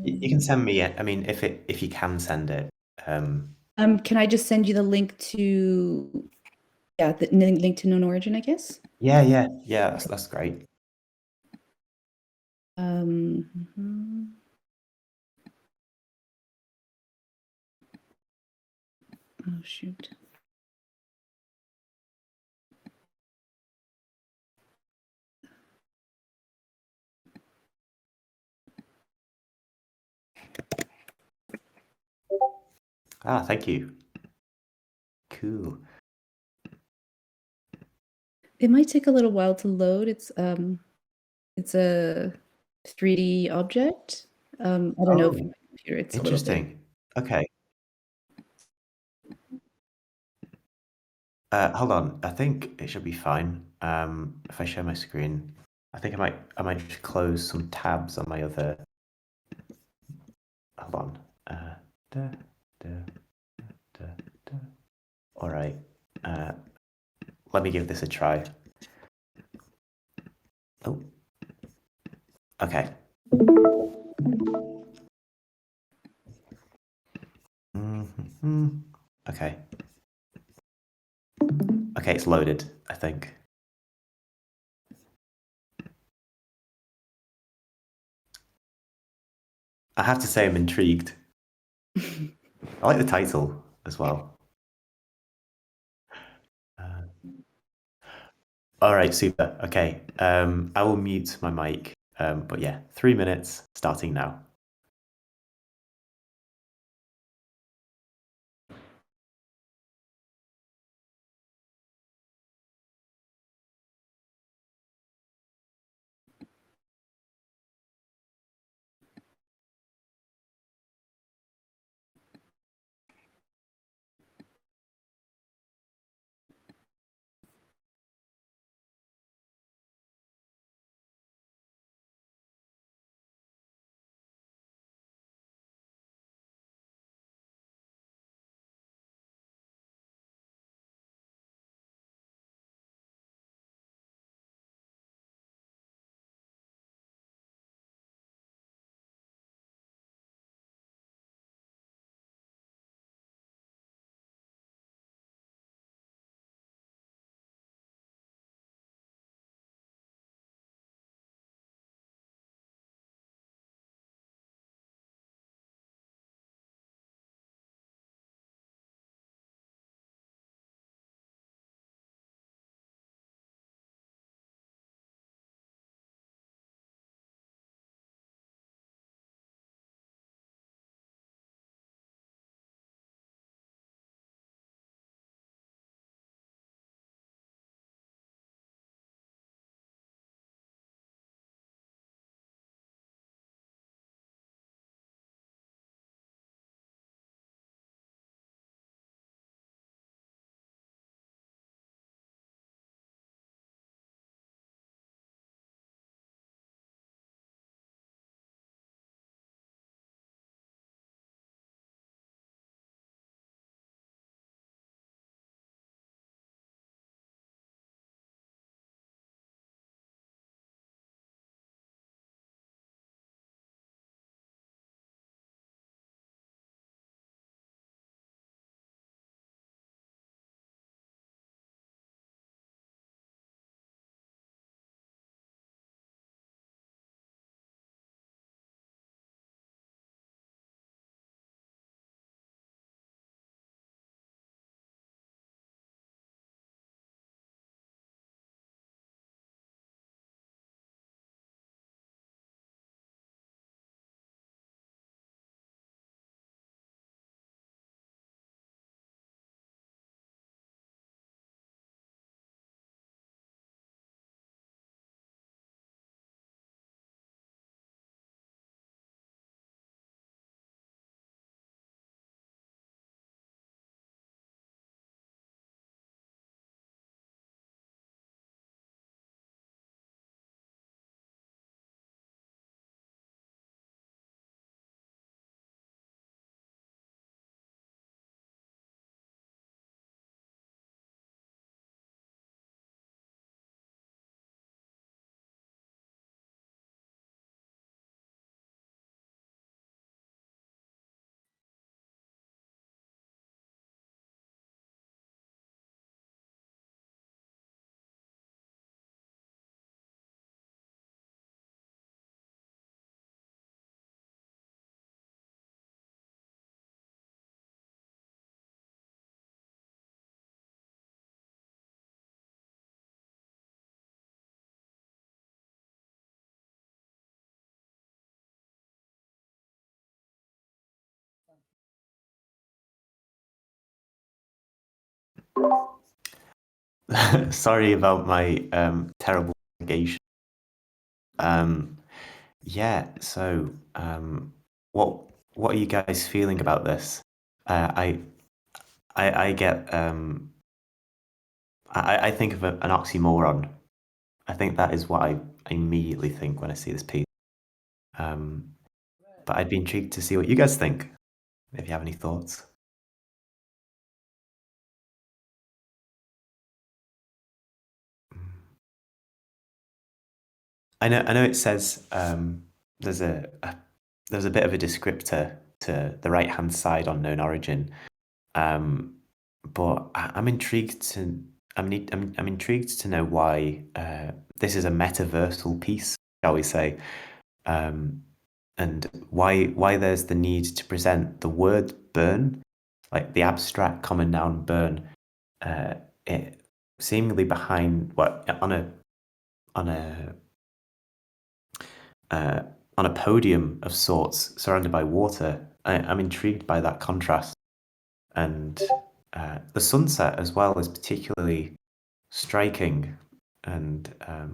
can send me it. I mean, if you can send it. Can I just send you the link to the link to Known Origin, I guess? Yeah. That's great. Oh shoot. Thank you. Cool. It might take a little while to load. It's a 3D object. I don't know if my computer it's interesting. a little bit. Okay. Hold on. I think it should be fine. If I share my screen, I think I might just close some tabs on my other. Hold on. All right. Let me give this a try. Oh. Okay. Okay. Okay, it's loaded, I think. I have to say I'm intrigued. I like the title as well. All right, super. Okay, I will mute my mic. But yeah, 3 minutes starting now. Sorry about my terrible navigation. Yeah, so what are you guys feeling about this? I get I think of an oxymoron. I think that is what I immediately think when I see this piece. But I'd be intrigued to see what you guys think, if you have any thoughts. I know it says there's a bit of a descriptor to the right hand side on known origin, but I'm intrigued to I'm intrigued to know why this is a metaversal piece, shall we say, and why there's the need to present the word burn, like the abstract common noun burn, it seemingly behind what on a podium of sorts, surrounded by water. I'm intrigued by that contrast, and the sunset as well is particularly striking. And I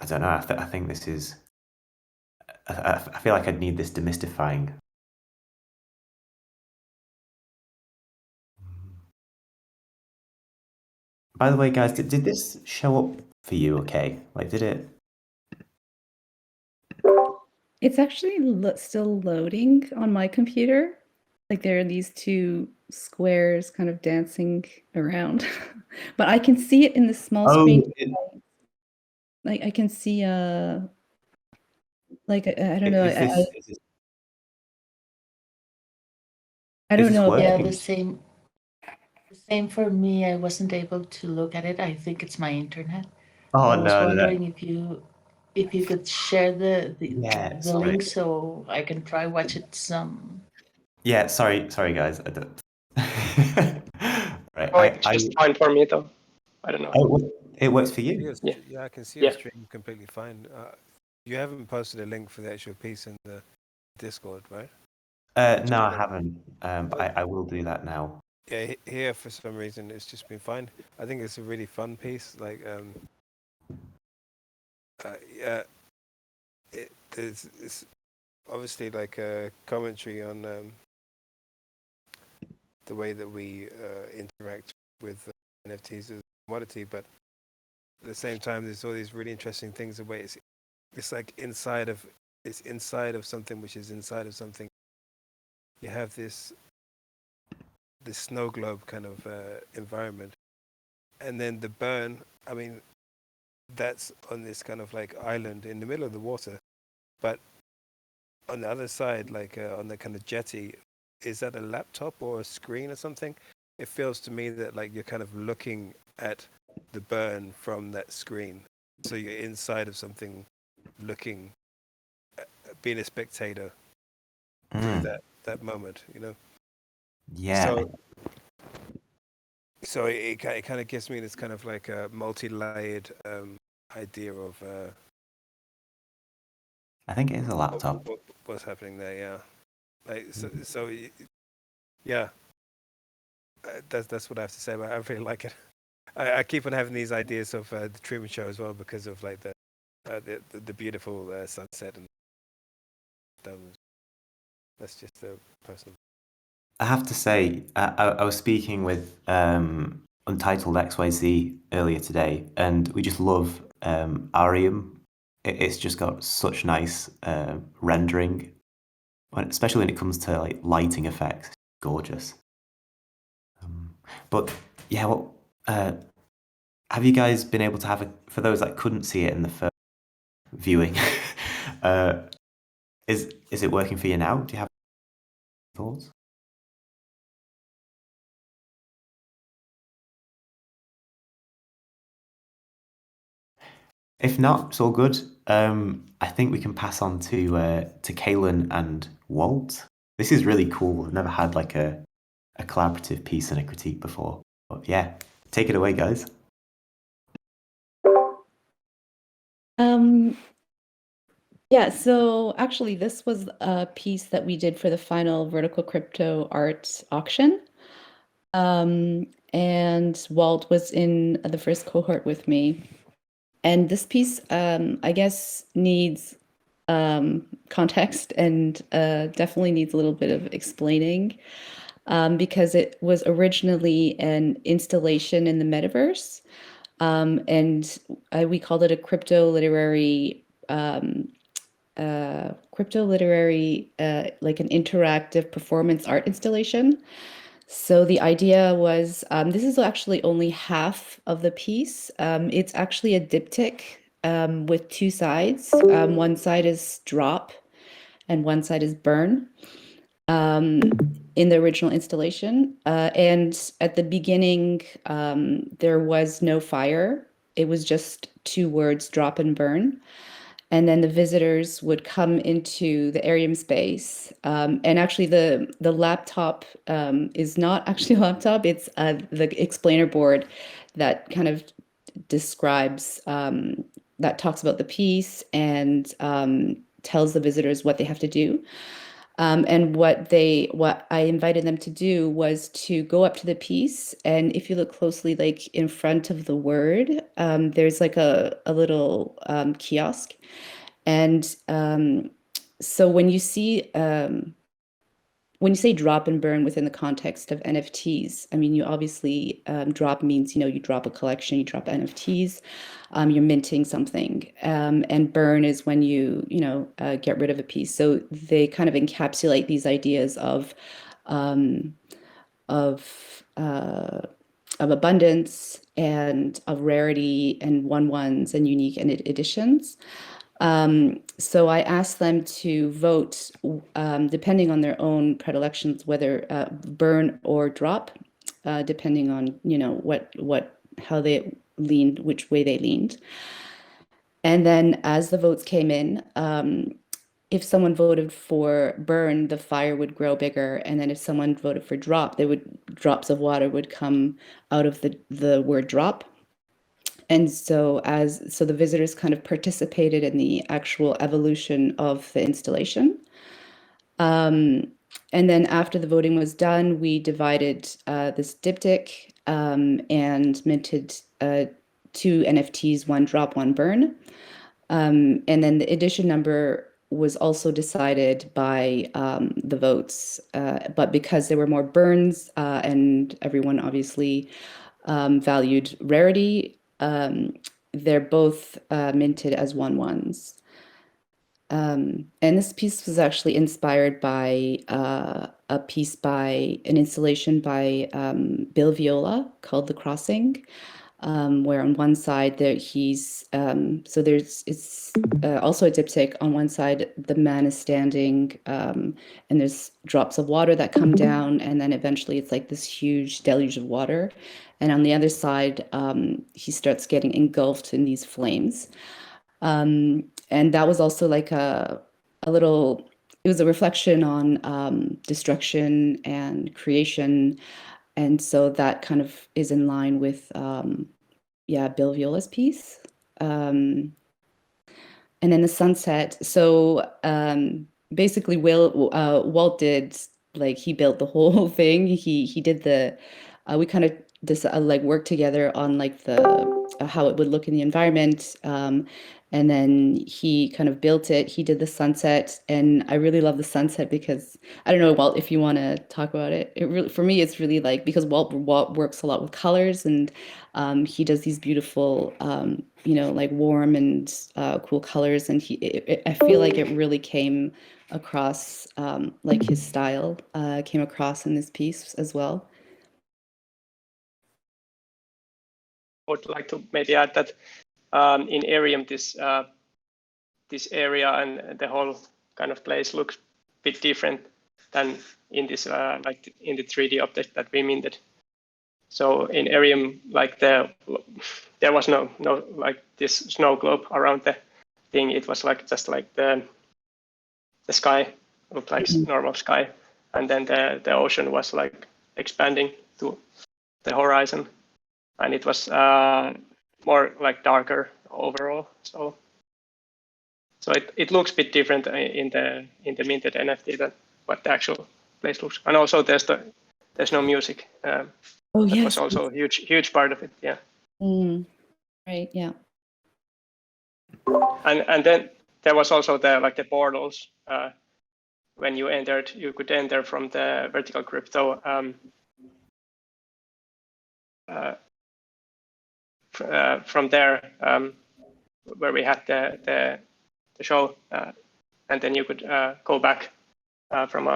don't know. I think this is. I feel like I'd need this demystifying. By the way, guys, did this show up for you? Okay, like did it? It's actually still loading on my computer. Like there are these two squares kind of dancing around, but I can see it in the small screen. Like I can see like I don't know. I don't know. Yeah, the same for me. I wasn't able to look at it. I think it's my internet. Oh, I was no, wondering if you could share the sorry. link so I can try watch it some. Yeah, sorry, guys. I don't. Right, Oh, it's just fine for me though. I don't know. It works for you. Yeah, I can see your stream completely fine. You haven't posted a link for the actual piece in the Discord, right? No, I haven't. But I will do that now. Yeah, here for some reason it's just been fine. I think it's a really fun piece. Like, yeah, it's obviously like a commentary on the way that we interact with NFTs as a commodity, but at the same time, there's all these really interesting things. The way it's like inside of something, which is inside of something. You have this snow globe kind of environment, and then the burn. I mean, that's on this kind of like island in the middle of the water, but on the other side, like on the kind of jetty, is that a laptop or a screen or something? It feels to me that like you're kind of looking at the burn from that screen, so you're inside of something, looking, being a spectator through that moment, you know. Yeah. So it kind of gives me this kind of like a multi-layered idea of. I think it is a laptop. What's happening there? Yeah, like so yeah. That's what I have to say about it. I really like it. I keep on having these ideas of the Truman Show as well because of like the beautiful sunset and that's just a personal. I have to say, I was speaking with Untitled XYZ earlier today, and we just love Arium. It's just got such nice rendering, especially when it comes to like lighting effects. It's gorgeous. But yeah, well, have you guys been able to have for those that couldn't see it in the first viewing? Is it working for you now? Do you have thoughts? If not, it's all good. I think we can pass on to Kaylin and Walt. This is really cool. I've never had like a collaborative piece and a critique before. But yeah, take it away, guys. Yeah, so actually this was a piece that we did for the final Vertical Crypto Art auction. And Walt was in the first cohort with me. And this piece, I guess, needs context and definitely needs a little bit of explaining, because it was originally an installation in the metaverse. And we called it a crypto literary, like an interactive performance art installation. So the idea was, this is actually only half of the piece. It's actually a diptych with two sides. One side is drop and one side is burn in the original installation. And at the beginning, there was no fire. It was just two words, drop and burn. And then the visitors would come into the Arium space. And actually the laptop is not actually a laptop, it's the explainer board that kind of describes, that talks about the piece and tells the visitors what they have to do. And what I invited them to do was to go up to the piece, and if you look closely, like in front of the word, there's like a little kiosk. And so when you see when you say drop and burn within the context of NFTs, I mean, you obviously drop means, you drop a collection, you drop NFTs, you're minting something, and burn is when you get rid of a piece. So they kind of encapsulate these ideas of abundance and of rarity and one-ones and unique and editions. So I asked them to vote, depending on their own predilections, whether burn or drop, depending on how they leaned, which way they leaned. And then as the votes came in, if someone voted for burn, the fire would grow bigger, and then if someone voted for drop, drops of water would come out of the word drop. And so the visitors kind of participated in the actual evolution of the installation. And then after the voting was done, we divided this diptych and minted 2 NFTs, 1 drop, 1 burn. And then the edition number was also decided by the votes. But because there were more burns and everyone obviously valued rarity, they're both minted as 1/1s. And this piece was actually inspired by an installation by Bill Viola called The Crossing, where on one side it's also a diptych. On one side, the man is standing, and there's drops of water that come down, and then eventually it's like this huge deluge of water. And on the other side, he starts getting engulfed in these flames. And that was also like it was a reflection on destruction and creation. And so that kind of is in line with, Bill Viola's piece. And then the sunset. So basically, Walt did, like, he built the whole thing. He did we kind of worked together on like how it would look in the environment. And then he kind of built it. He did the sunset, and I really love the sunset because I don't know, Walt, if you want to talk about it. For me, it's really like, because Walt works a lot with colors, and he does these beautiful, like warm and cool colors, and I feel like it really came across, like his style came across in this piece as well. I would like to maybe add that in Arium, this area and the whole kind of place looks a bit different than in this like in the 3D object that we minted. So in Arium, like there was no like this snow globe around the thing. It was like just like the sky looked like normal sky, and then the ocean was like expanding to the horizon, and it was more like darker overall. So it looks a bit different in the minted NFT than what the actual place looks. And also there's there's no music. Oh That yes. was also a huge part of it. Yeah. Right. Yeah. And then there was also the portals. When you entered, you could enter from the vertical crypto. From there, where we had the show, and then you could go back from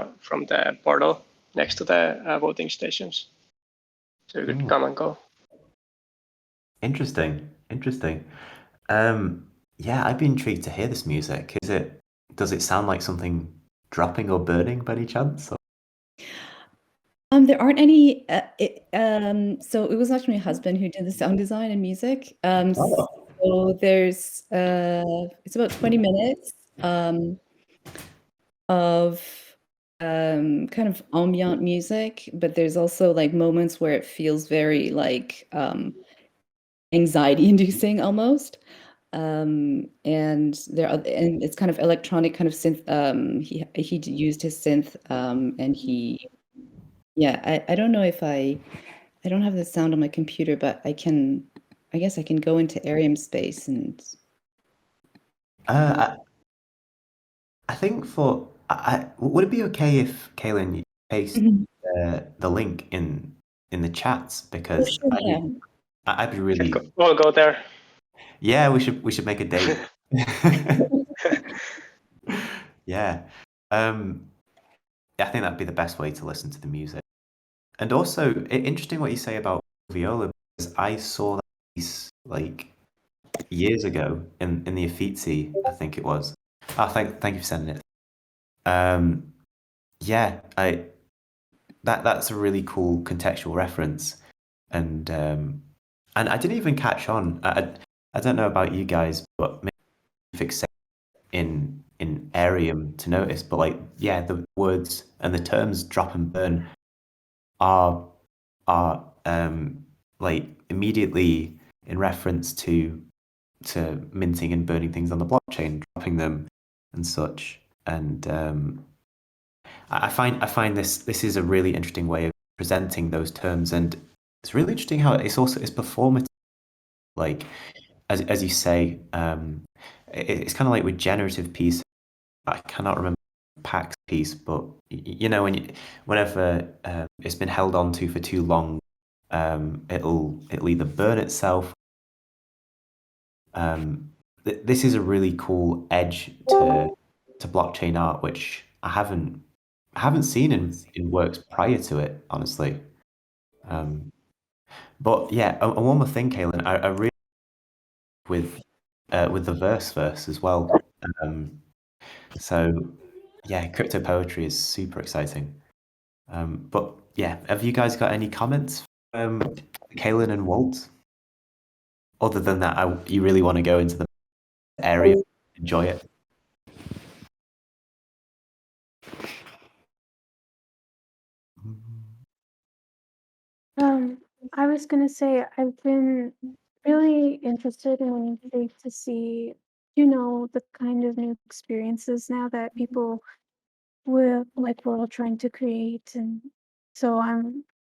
the portal next to the voting stations, so you could come and go. Interesting. Yeah, I'd be intrigued to hear this music. Does it sound like something dropping or burning by any chance? There aren't any. So it was actually my husband who did the sound design and music. So there's it's about 20 minutes of kind of ambient music, but there's also like moments where it feels very like anxiety inducing almost. And and it's kind of electronic kind of synth. He used his synth and I don't know if I don't have the sound on my computer, but I guess I can go into Arium space and I think would it be okay if Kaylin you paste the link in the chats, because sure, yeah. I'd be really We'll go there. Yeah, we should make a date. Yeah. I think that'd be the best way to listen to the music. And also, interesting what you say about viola, because I saw that piece like years ago in the Uffizi, I think it was. Oh, thank you for sending it. Yeah, that's a really cool contextual reference, and I didn't even catch on. I don't know about you guys, but maybe in Arium to notice, but like, yeah, the words and the terms drop and burn are like immediately in reference to minting and burning things on the blockchain, dropping them and such. And I find this is a really interesting way of presenting those terms, and it's really interesting how it's performative. Like as you say, it's kind of like with generative piece. I cannot remember Pax piece, but you know, whenever it's been held onto for too long, it'll either burn itself. This is a really cool edge to blockchain art, which I haven't seen in works prior to it, honestly. But yeah, and one more thing, Kaylin, I really with the verse as well. So yeah, crypto poetry is super exciting. But yeah, have you guys got any comments, Kaylin and Walt? Other than that, you really want to go into the area, enjoy it. I was gonna say I've been really interested and intrigued to see, the kind of new experiences now that people we're all trying to create, and so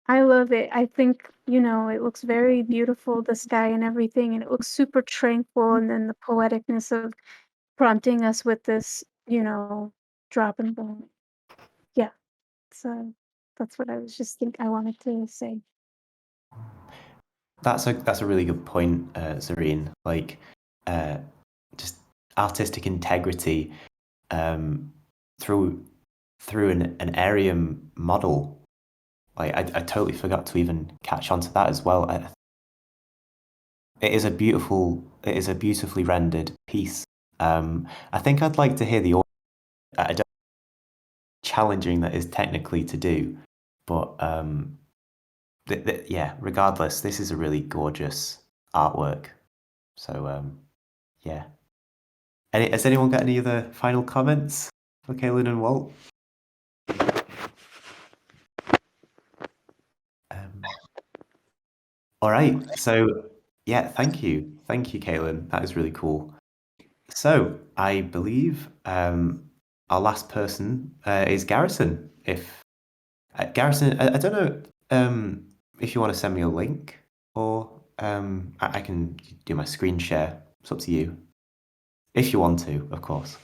I love it. I think, it looks very beautiful, the sky and everything, and it looks super tranquil, and then the poeticness of prompting us with this, drop and bone. Yeah. So that's what I was just I wanted to say. That's a really good point, Zareen. Like, just artistic integrity through an Arium model. Like, I totally forgot to even catch on to that as well. It is a beautifully rendered piece. I think I'd like to hear the audio. I don't challenging that is technically to do, but yeah, regardless, this is a really gorgeous artwork. So yeah. Has anyone got any other final comments for Kaylin and Walt? All right. So yeah, thank you, Kaylin. That is really cool. So I believe our last person is Garrison. If Garrison, I don't know if you want to send me a link, or I can do my screen share. It's up to you. If you want to, of course.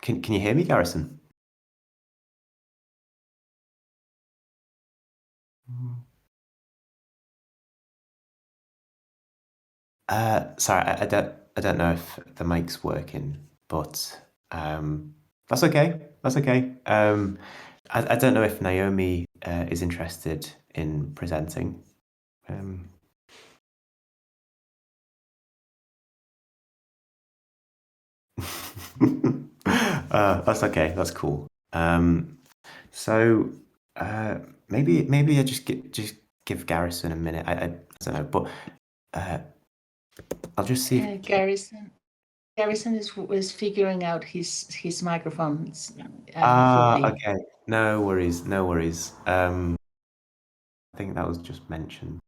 Can you hear me, Garrison? Sorry, I don't know if the mic's working, but that's okay. That's okay. I don't know if Naomi is interested in presenting. That's okay. That's cool. So maybe I just give Garrison a minute. I don't know, but I'll just see. Garrison is figuring out his microphones. Okay. No worries. No worries. I think that was just mentioned.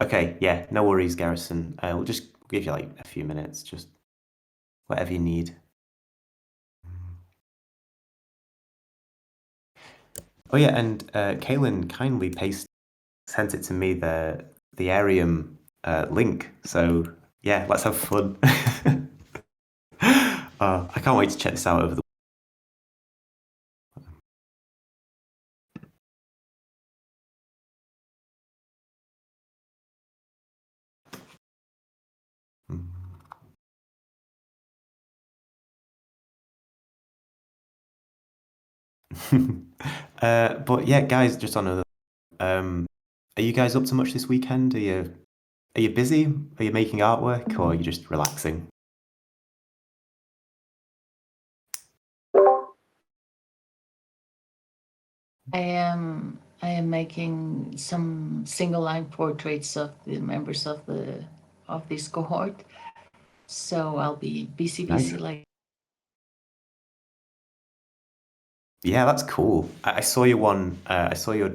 Okay. Yeah. No worries, Garrison. We'll just give you like a few minutes. Just whatever you need. Oh yeah, and Kaylin kindly sent it to me the Arium link. So yeah, let's have fun. I can't wait to check this out over the. But yeah, guys, just on another. Are you guys up to much this weekend? Are you busy? Are you making artwork, or are you just relaxing? I am making some single line portraits of the members of this cohort. So I'll be busy Nice. like. Yeah, that's cool. I saw your one. I saw your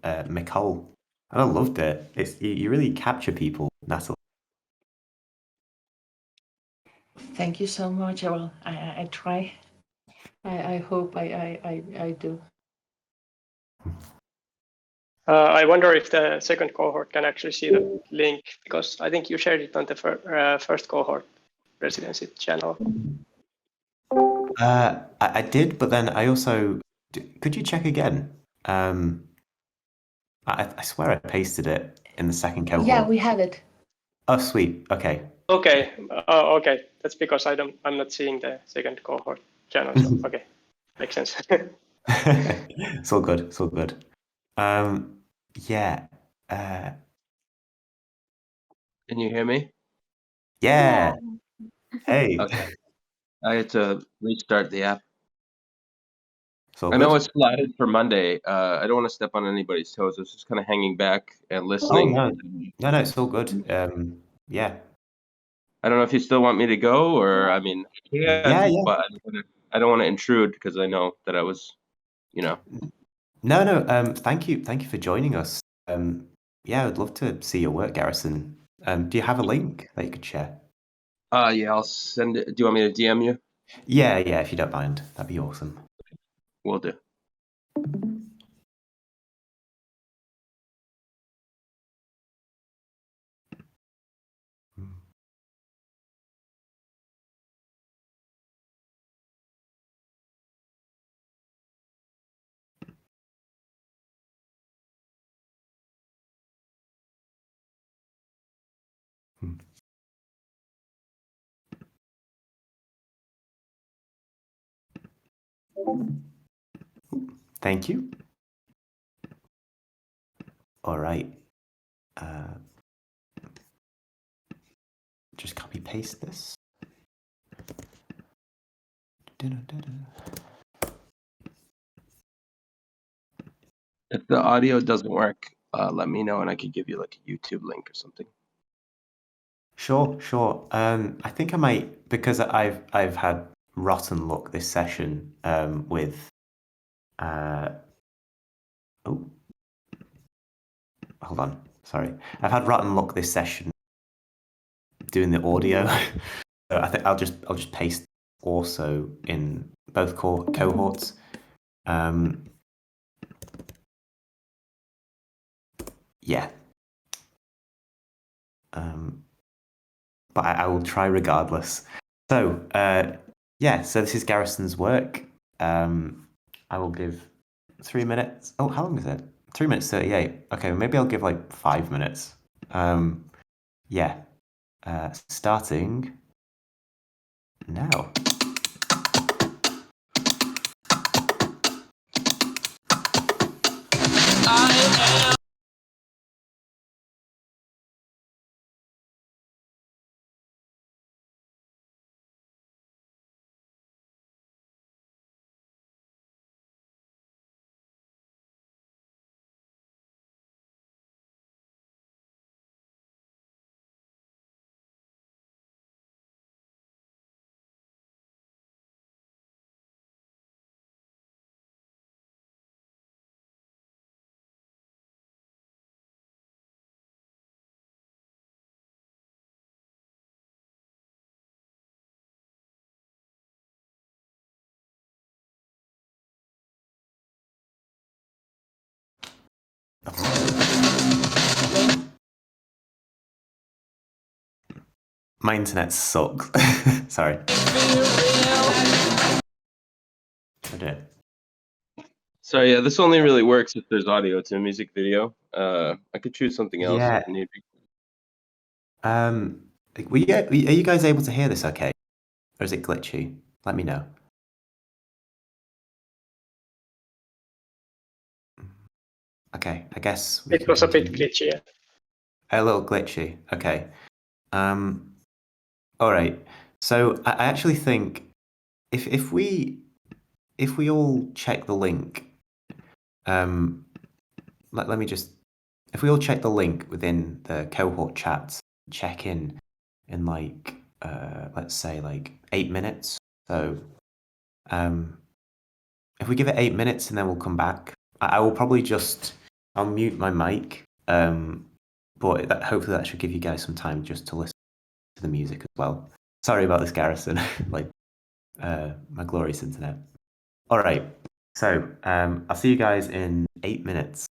McCall, and I loved it. You really capture people, Natalie. Thank you so much. I try. I hope I do. I wonder if the second cohort can actually see the link, because I think you shared it on the first cohort residency channel. I did, but then I also could you check again? I swear I pasted it in the second cohort. Yeah, we have it. Oh, sweet. Okay. Okay. Okay. That's because I'm not seeing the second cohort channel. So okay, makes sense. It's all good. It's all good. Yeah. Can you hear me? Yeah. Hey. Okay. I had to restart the app. So I know it's slotted for Monday. I don't want to step on anybody's toes. I was just kind of hanging back and listening. Oh no, it's all good. Yeah. I don't know if you still want me to go, or I mean, Yeah. but I don't want to intrude because I know that I was, No. Thank you for joining us. Yeah, I'd love to see your work, Garrison. Do you have a link that you could share? Yeah, I'll send it. Do you want me to DM you? Yeah, if you don't mind, that'd be awesome. Will do. Thank you. All right. Just copy paste this. If the audio doesn't work, let me know and I could give you like a YouTube link or something. Sure. I think I might, because I've had rotten luck this session with hold on, sorry. I've had rotten luck this session doing the audio. So I think I'll just paste also in both cohorts. Yeah. But I will try regardless. So yeah, so this is Garrison's work. I will give 3 minutes. Oh, how long is it? 3 minutes 38. Okay, maybe I'll give like 5 minutes. Yeah. Starting now. My internet sucks. Sorry. I did. So yeah, this only really works if there's audio to a music video. I could choose something else Yeah. if need be. Are you guys able to hear this okay? Or is it glitchy? Let me know. Okay, I guess we It can was a bit continue. glitchy. Yeah. A little glitchy. Okay. All right. So I actually think if we all check the link, let me just, if we all check the link within the cohort chats, check in like let's say like 8 minutes. So if we give it 8 minutes and then we'll come back, I will probably I'll mute my mic. But hopefully that should give you guys some time just to listen to the music as well. Sorry about this, Garrison. Like my glorious internet. All right. So I'll see you guys in 8 minutes.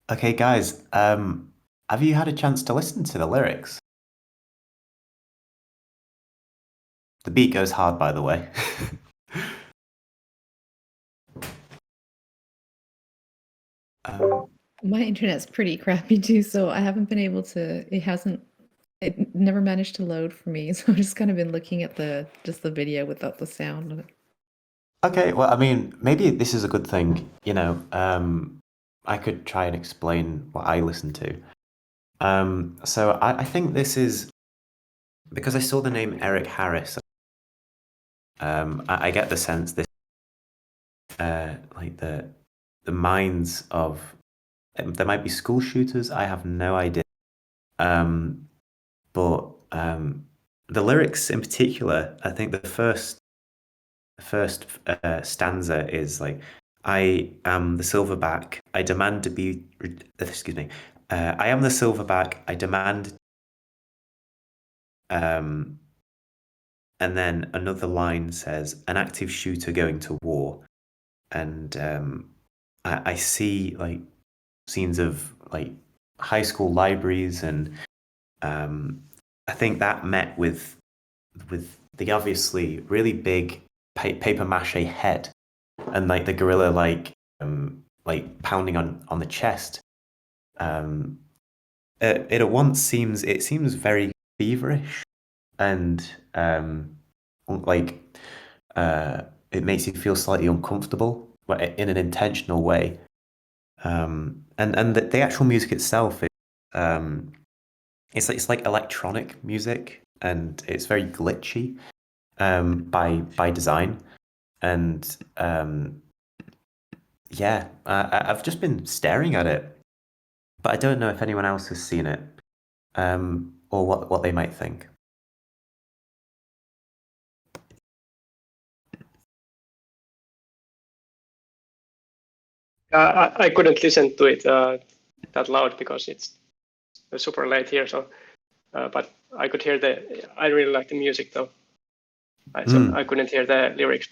Okay, guys, have you had a chance to listen to the lyrics? The beat goes hard, by the way. My internet's pretty crappy too, so I haven't been able to. It never managed to load for me, so I've just kind of been looking at just the video without the sound of it. Okay, well, I mean, maybe this is a good thing. I could try and explain what I listen to. So I think this is because I saw the name Eric Harris. I get the sense this, like the minds of there might be school shooters. I have no idea. But the lyrics in particular, I think the first stanza is like, I am the silverback. I demand to be. Excuse me. I am the silverback. I demand. And then another line says, "An active shooter going to war," and I see like scenes of like high school libraries, and I think that met with the obviously really big paper mache head, and like the gorilla like pounding on the chest. It at once seems very feverish, and like it makes you feel slightly uncomfortable, but in an intentional way. And the actual music itself is it's like electronic music, and it's very glitchy by design. And yeah, I've just been staring at it, but I don't know if anyone else has seen it, or what they might think. I couldn't listen to it that loud because it's super late here. So, but I could hear I really like the music though. So I couldn't hear the lyrics.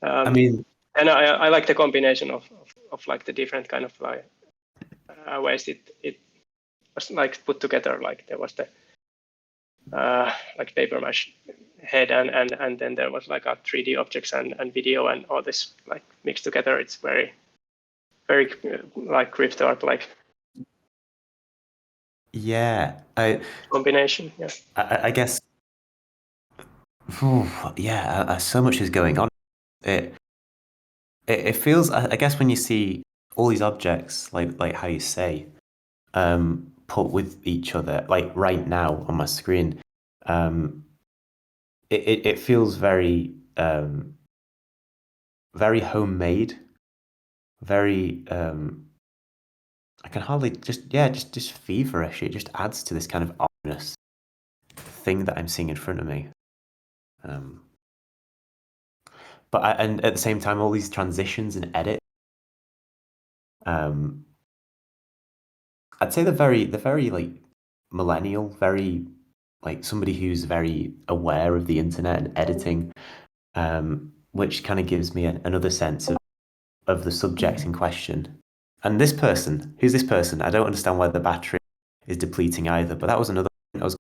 I mean, and I like the combination of like the different kind of like ways it was like put together. Like there was the like paper mache head, and then there was like a 3D objects and video and all this like mixed together. It's very like crypto art like. Yeah, combination. Yeah, I guess. Yeah, so much is going on. It feels. I guess when you see all these objects, like how you say, put with each other, like right now on my screen, it feels very very homemade, very I can hardly just feverish. It just adds to this kind of ominous thing that I'm seeing in front of me. And at the same time, all these transitions and edit. I'd say they're very like millennial, very like somebody who's very aware of the internet and editing, which kind of gives me another sense of the subject in question. And this person, who's this person? I don't understand why the battery is depleting either, but that was another thing. That was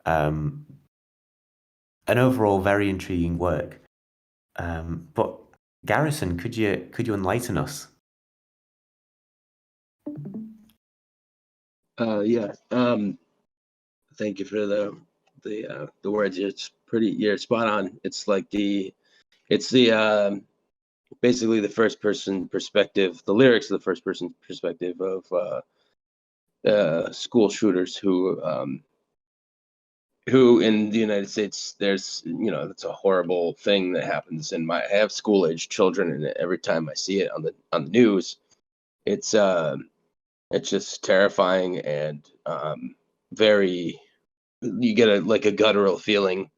an overall very intriguing work. But Garrison, could you enlighten us? Yeah. Thank you for the words. You're spot on. It's like it's the basically the first person perspective. The lyrics of the first person perspective of school shooters who in the United States, there's it's a horrible thing that happens. And I have school age children, and every time I see it on the news, it's just terrifying and very. You get a guttural feeling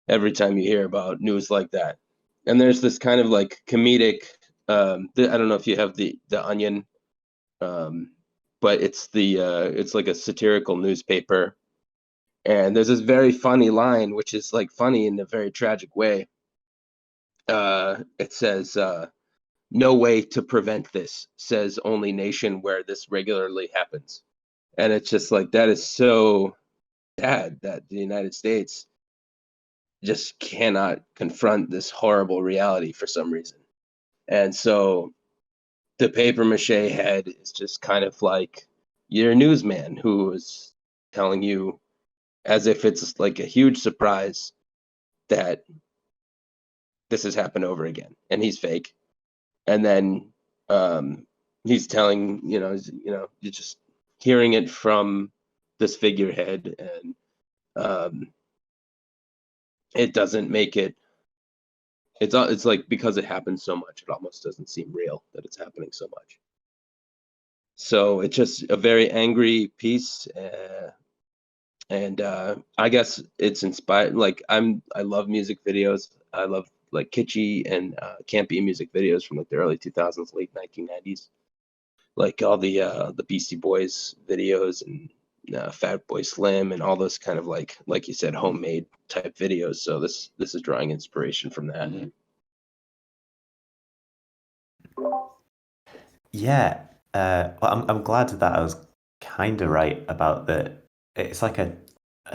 every time you hear about news like that. And there's this kind of like comedic. I don't know if you have the Onion, but it's it's like a satirical newspaper. And there's this very funny line, which is like funny in a very tragic way. It says, no way to prevent this, says only nation where this regularly happens. And it's just like, that is so sad that the United States just cannot confront this horrible reality for some reason. And so the paper mache head is just kind of like your newsman who is telling you as if it's like a huge surprise that this has happened over again, and he's fake. And then he's telling, you're just hearing it from this figurehead, and it doesn't make it. It's like, because it happens so much, it almost doesn't seem real that it's happening so much. So it's just a very angry piece, and I guess it's inspired. Like, I love music videos. I love like kitschy and campy music videos from like the early 2000s, late 1990s, like all the Beastie Boys videos and Fat Boy Slim and all those kind of like you said, homemade type videos. So this is drawing inspiration from that. Yeah, well, I'm glad that I was kind of right about that. It's like a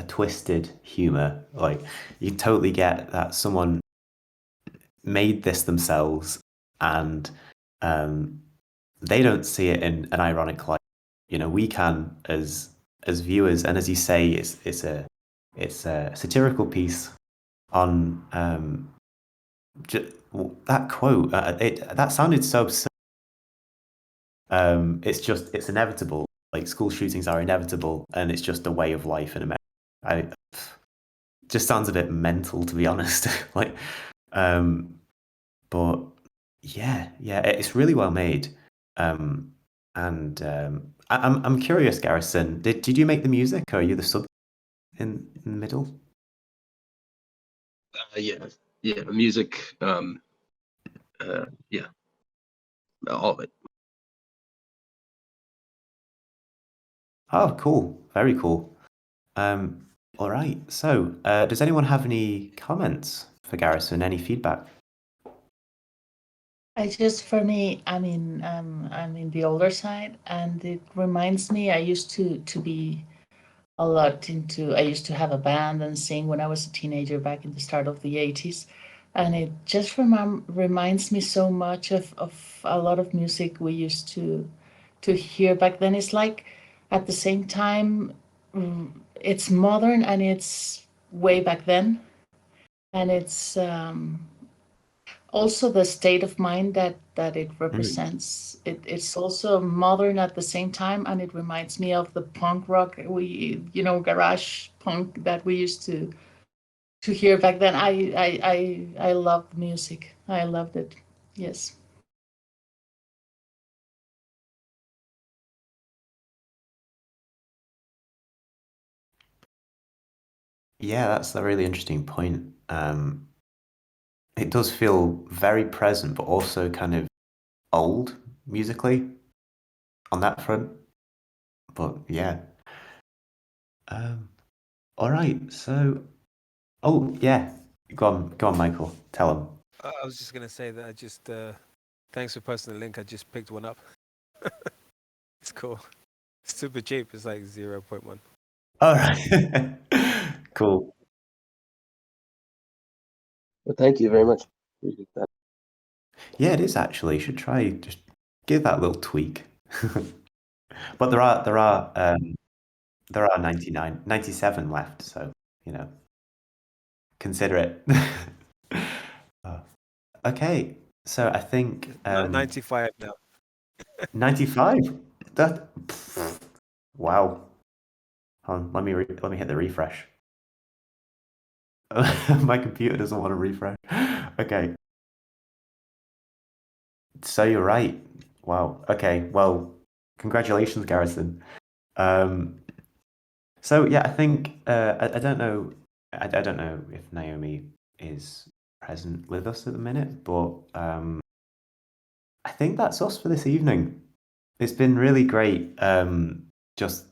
twisted humor. Like, you totally get that someone made this themselves, and they don't see it in an ironic light. We can as viewers, and as you say, it's a satirical piece on that quote. That sounded so absurd. It's inevitable. Like, school shootings are inevitable, and it's just a way of life in America. Just sounds a bit mental, to be honest. Like, but yeah, it's really well made. And I'm curious, Garrison, did you make the music, or are you the sub in the middle? Yeah, music. Yeah, all of it. Oh, cool. Very cool. All right. So, does anyone have any comments for Garrison? Any feedback? For me, I'm in the older side, and it reminds me, I used to be a lot I used to have a band and sing when I was a teenager back in the start of the 80s. And it just reminds me so much of a lot of music we used to hear back then. It's like, at the same time, it's modern and it's way back then. And it's also the state of mind that it represents. It's also modern at the same time, and it reminds me of the punk rock garage punk that we used to hear back then. I loved music. I loved it. Yes. Yeah, that's a really interesting point. It does feel very present, but also kind of old musically on that front. But yeah. All right. So, oh yeah, go on, Michael. Tell him. I was just gonna say that I just thanks for posting the link. I just picked one up. It's cool. It's super cheap. It's like 0.1. All right. Cool. Well, thank you very much. Appreciate that. Yeah, it is actually. You should try just give that a little tweak. But there are 97 left, so consider it. Okay, so I think 95 now. 95. That wow. Hold on, let me hit the refresh. My computer doesn't want to refresh. Okay. So you're right. Wow. Okay. Well, congratulations, Garrison. So yeah, I think I don't know. I don't know if Naomi is present with us at the minute, but I think that's us for this evening. It's been really great just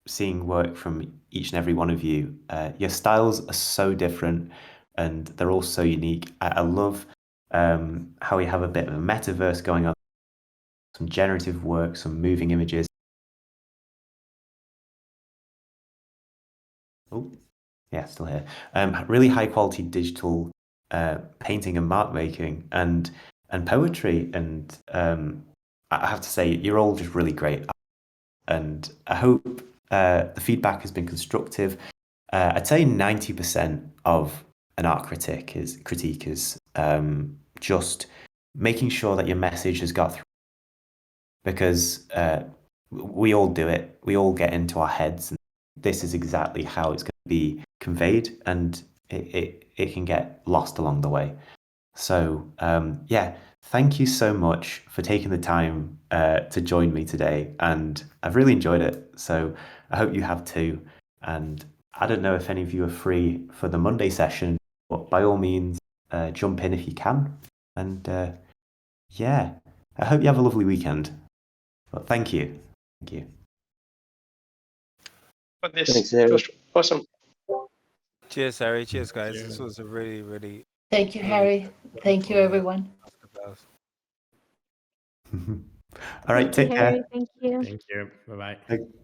seeing work from each and every one of you. Your styles are so different, and they're all so unique. I love how we have a bit of a metaverse going on, some generative work, some moving images. Oh, yeah, still here. Really high quality digital painting and mark making and poetry. And I have to say, you're all just really great. And I hope the feedback has been constructive. I'd say 90% of an art critique is just making sure that your message has got through, because we all do it. We all get into our heads, and this is exactly how it's going to be conveyed, and it can get lost along the way. So yeah, thank you so much for taking the time to join me today, and I've really enjoyed it. So I hope you have too. And I don't know if any of you are free for the Monday session, but by all means, jump in if you can. And yeah, I hope you have a lovely weekend. But thank you. Thank you. But this Thanks, Harry. was awesome. Cheers, Harry. Cheers, guys. This was a really, really. Thank you, Harry. Thank you, everyone. All right, Thank you, take Harry. care. Thank you. Thank you. Bye bye. Bye.